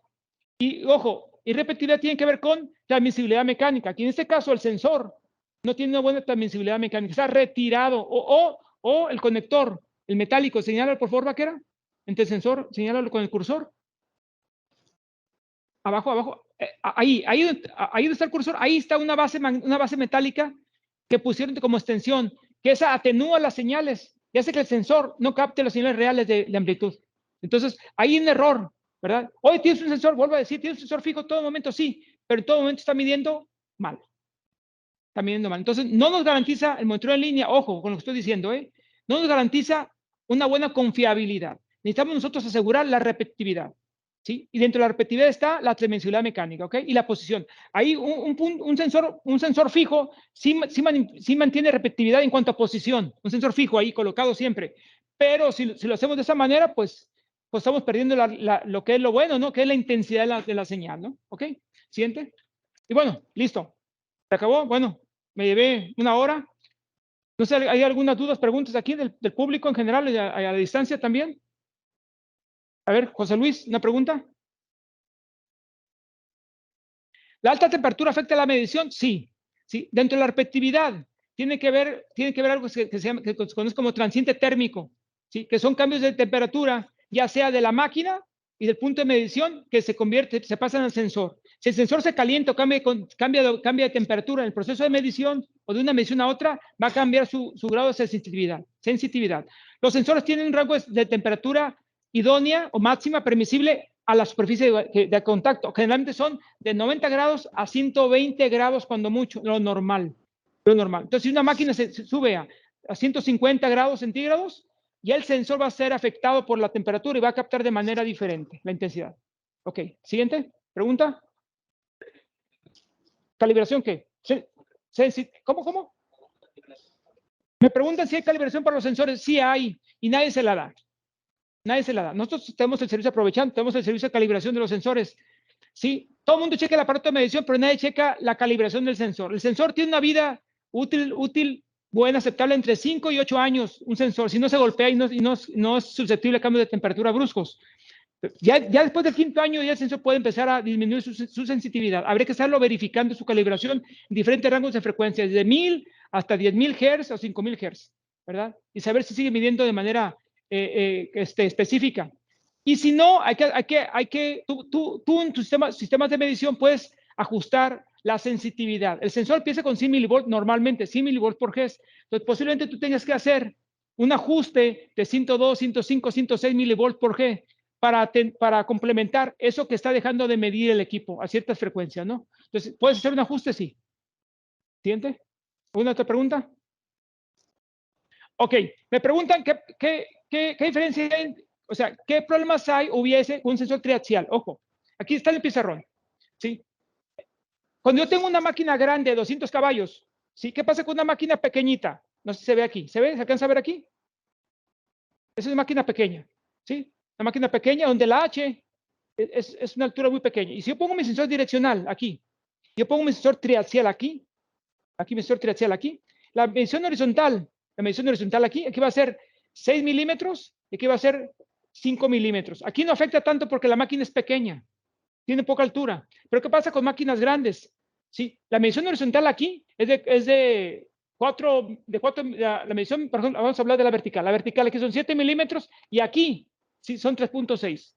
Y, ojo, y repetitividad tiene que ver con transmisibilidad mecánica. Aquí en este caso el sensor no tiene una buena transmisibilidad mecánica, está retirado, o el conector, el metálico, señálalo por favor, vaquera, entre el sensor, señálalo con el cursor. Abajo, ahí donde está el cursor, ahí está una base metálica que pusieron como extensión, que esa atenúa las señales y hace que el sensor no capte las señales reales de amplitud. Entonces, hay un error, ¿verdad? Hoy tienes un sensor, vuelvo a decir, tienes un sensor fijo en todo momento, sí, pero en todo momento está midiendo mal. Está midiendo mal. Entonces, no nos garantiza el monitoreo en línea, ojo con lo que estoy diciendo, no nos garantiza una buena confiabilidad. Necesitamos nosotros asegurar la repetitividad. ¿Sí? Y dentro de la repetitividad está la tridimensionalidad mecánica, ¿ok? Y la posición. Ahí un sensor fijo sí mantiene repetitividad en cuanto a posición. Un sensor fijo ahí colocado siempre. Pero si lo hacemos de esa manera, pues estamos perdiendo lo que es lo bueno, ¿no? Que es la intensidad de la señal, ¿no? ¿Ok? Siguiente. Y bueno, listo. ¿Se acabó? Bueno, me llevé 1 hora. No sé, ¿hay algunas dudas, preguntas aquí del público en general y a la distancia también? A ver, José Luis, ¿una pregunta? ¿La alta temperatura afecta la medición? Sí. Sí. Dentro de la repetitividad, tiene que ver algo que se conoce como transiente térmico, ¿sí? Que son cambios de temperatura, ya sea de la máquina y del punto de medición que se pasan al sensor. Si el sensor se calienta o cambia de temperatura en el proceso de medición o de una medición a otra, va a cambiar su grado de sensitividad. Los sensores tienen un rango de temperatura idónea o máxima permisible a la superficie de contacto. Generalmente son de 90 grados a 120 grados cuando mucho, lo normal. Entonces, si una máquina se sube a 150 grados centígrados, ya el sensor va a ser afectado por la temperatura y va a captar de manera diferente la intensidad. Ok, siguiente pregunta. ¿Calibración qué? ¿Cómo? Me preguntan si hay calibración para los sensores. Sí hay, y nadie se la da. Nadie se la da. Nosotros tenemos el servicio aprovechando, tenemos el servicio de calibración de los sensores. Sí, todo el mundo checa el aparato de medición, pero nadie checa la calibración del sensor. El sensor tiene una vida útil, buena, aceptable, entre 5 y 8 años, un sensor, si no se golpea y no es susceptible a cambios de temperatura bruscos. Ya después del 5.º año, ya el sensor puede empezar a disminuir su sensitividad. Habría que estarlo verificando su calibración en diferentes rangos de frecuencia, desde 1000 hasta 10.000 Hz o 5.000 Hz, ¿verdad? Y saber si sigue midiendo de manera específica. Y si no, tú en tus sistemas de medición puedes ajustar la sensitividad. El sensor empieza con 100 milivolts normalmente, 100 milivolts por Hz. Entonces, posiblemente tú tengas que hacer un ajuste de 102, 105, 106 milivolts por G para complementar eso que está dejando de medir el equipo a ciertas frecuencias, ¿no? Entonces, ¿puedes hacer un ajuste? Sí. ¿Siguiente? ¿Alguna otra pregunta? Ok, me preguntan qué diferencia hay, o sea, qué problemas hubiese con un sensor triaxial. Ojo, aquí está el pizarrón, ¿sí? Cuando yo tengo una máquina grande de 200 caballos, ¿sí? ¿Qué pasa con una máquina pequeñita? No sé si se ve aquí. ¿Se ve? ¿Se alcanza a ver aquí? Esa es una máquina pequeña, ¿sí? Una máquina pequeña donde la H es una altura muy pequeña. Y si yo pongo mi sensor direccional aquí, yo pongo mi sensor triaxial aquí, mi sensor triaxial aquí, la medición horizontal aquí va a ser 6 milímetros y aquí va a ser 5 milímetros. Aquí no afecta tanto porque la máquina es pequeña, tiene poca altura. Pero ¿qué pasa con máquinas grandes? ¿sí? La medición horizontal aquí es de 4, la medición, por ejemplo, vamos a hablar de la vertical. La vertical aquí son 7 milímetros y aquí, sí, son 3.6.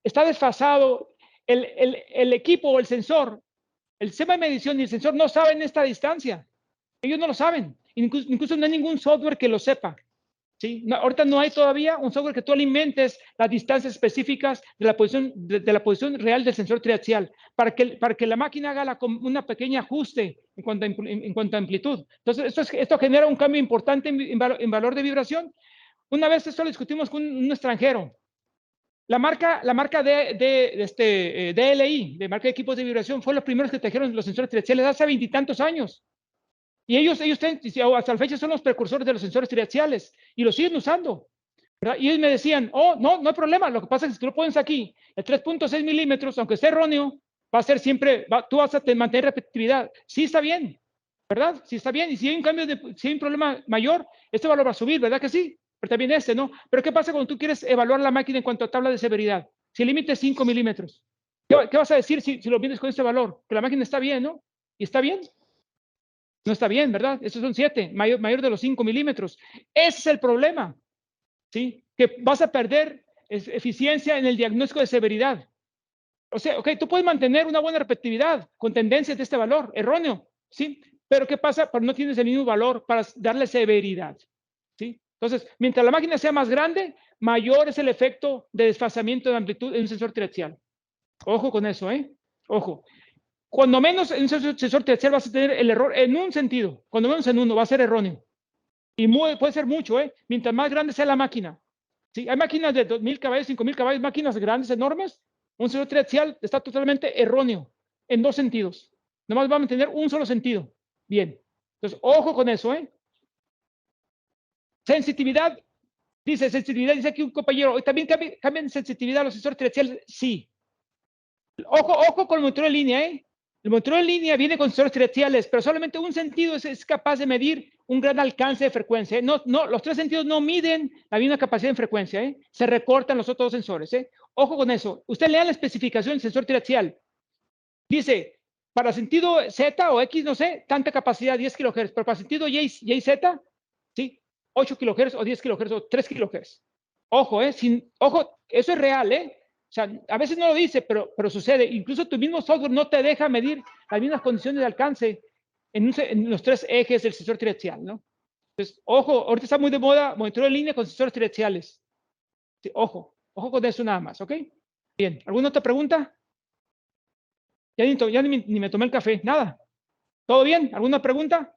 Está desfasado. El equipo o el sensor, el sistema de medición y el sensor no saben esta distancia. Ellos no lo saben. Incluso no hay ningún software que lo sepa. ¿Sí? No, ahorita no hay todavía un software que tú alimentes las distancias específicas de la posición, de la posición real del sensor triaxial para que la máquina haga una pequeña ajuste en cuanto a amplitud. Entonces, esto genera un cambio importante en valor de vibración. Una vez esto lo discutimos con un extranjero. La marca DLI, de marca de equipos de vibración, fue los primeros que trajeron los sensores triaxiales hace 20 y tantos años. Y ellos hasta la fecha son los precursores de los sensores triaxiales y los siguen usando. ¿verdad? Y ellos me decían, oh, no hay problema. Lo que pasa es que si tú lo pones aquí, el 3.6 milímetros, aunque esté erróneo, va a ser siempre, tú vas a mantener repetitividad. Sí está bien, ¿verdad? Sí está bien. Y si hay un cambio, si hay un problema mayor, este valor va a subir, ¿verdad que sí? Pero también ¿no? Pero ¿qué pasa cuando tú quieres evaluar la máquina en cuanto a tabla de severidad? Si el límite es 5 milímetros, ¿qué vas a decir si lo mides con ese valor? Que la máquina está bien, ¿no? ¿Y está bien? No está bien, ¿verdad? Esos son 7, mayor de los 5 milímetros. Ese es el problema, ¿sí? Que vas a perder eficiencia en el diagnóstico de severidad. O sea, ok, tú puedes mantener una buena repetitividad con tendencias de este valor, erróneo, ¿sí? Pero ¿qué pasa? Pero no tienes el mismo valor para darle severidad, ¿sí? Entonces, mientras la máquina sea más grande, mayor es el efecto de desfasamiento de amplitud en un sensor triaxial. Ojo con eso, ¿eh? Ojo. Cuando menos en un sensor triaxial vas a tener el error en un sentido, cuando menos en uno, va a ser erróneo. Y puede ser mucho, ¿eh? Mientras más grande sea la máquina. ¿Sí? Hay máquinas de 2,000 caballos, 5,000 caballos, máquinas grandes, enormes. Un sensor triaxial está totalmente erróneo en dos sentidos. Nomás va a mantener un solo sentido. Bien. Entonces, ojo con eso, ¿eh? Sensitividad. Dice aquí un compañero, ¿también cambian sensitividad los sensores triaxiales? Sí. Ojo con el monitoreo en línea, ¿eh? El monitoreo en línea viene con sensores triaxiales, pero solamente un sentido es capaz de medir un gran alcance de frecuencia. ¿eh? No, los tres sentidos no miden la misma capacidad en frecuencia. ¿eh? Se recortan los otros sensores. ¿eh? Ojo con eso. Usted lea la especificación del sensor triaxial. Dice, para sentido Z o X, no sé, tanta capacidad, 10 kHz, pero para sentido Y y Z, ¿sí? 8 kHz o 10 kHz o 3 kHz. Ojo, ojo, eso es real, ¿eh? O sea, a veces no lo dice, pero sucede. Incluso tu mismo software no te deja medir las mismas condiciones de alcance en los tres ejes del sensor triaxial, ¿no? Entonces, ojo, ahorita está muy de moda monitoreo en línea con sensores triaxiales. Sí, ojo con eso nada más, ¿ok? Bien, ¿alguna otra pregunta? Ya ni me tomé el café, nada. ¿Todo bien? ¿Alguna pregunta?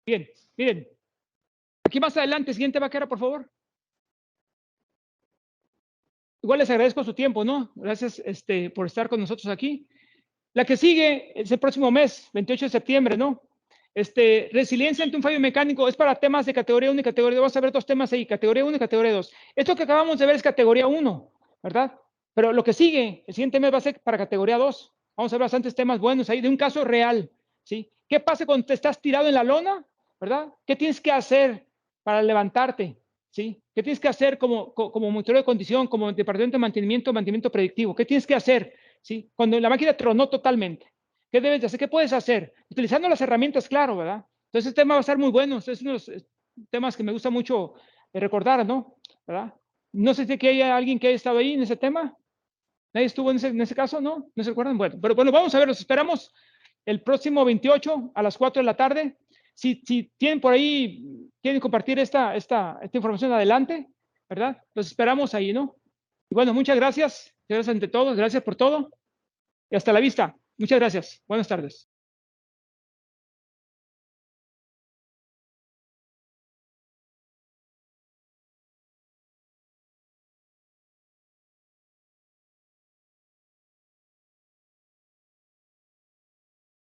Bien, miren. Aquí más adelante, siguiente vaquera, por favor. Igual les agradezco su tiempo, ¿no? Gracias por estar con nosotros aquí. La que sigue es el próximo mes, 28 de septiembre, ¿no? Resiliencia ante un fallo mecánico es para temas de categoría 1 y categoría 2. Vamos a ver dos temas ahí, categoría 1 y categoría 2. Esto que acabamos de ver es categoría 1, ¿verdad? Pero lo que sigue, el siguiente mes va a ser para categoría 2. Vamos a ver bastantes temas buenos ahí de un caso real, ¿sí? ¿Qué pasa cuando te estás tirado en la lona, ¿verdad? ¿Qué tienes que hacer para levantarte? ¿Sí? ¿Qué tienes que hacer como monitoreo de condición, como departamento de mantenimiento predictivo? ¿Qué tienes que hacer? ¿Sí? Cuando la máquina tronó totalmente. ¿Qué debes de hacer? ¿Qué puedes hacer? Utilizando las herramientas, claro, ¿verdad? Entonces, este tema va a estar muy bueno. Es uno de los temas que me gusta mucho recordar, ¿no? ¿Verdad? No sé si hay alguien que haya estado ahí en ese tema. ¿Nadie estuvo en ese caso? ¿No? ¿No se acuerdan? Bueno, pero bueno, vamos a ver, los esperamos el próximo 28 a las 4 de la tarde. Si tienen por ahí, quieren compartir esta información adelante, ¿verdad? Los esperamos ahí, ¿no? Y bueno, muchas gracias. Gracias ante todos. Gracias por todo. Y hasta la vista. Muchas gracias. Buenas tardes.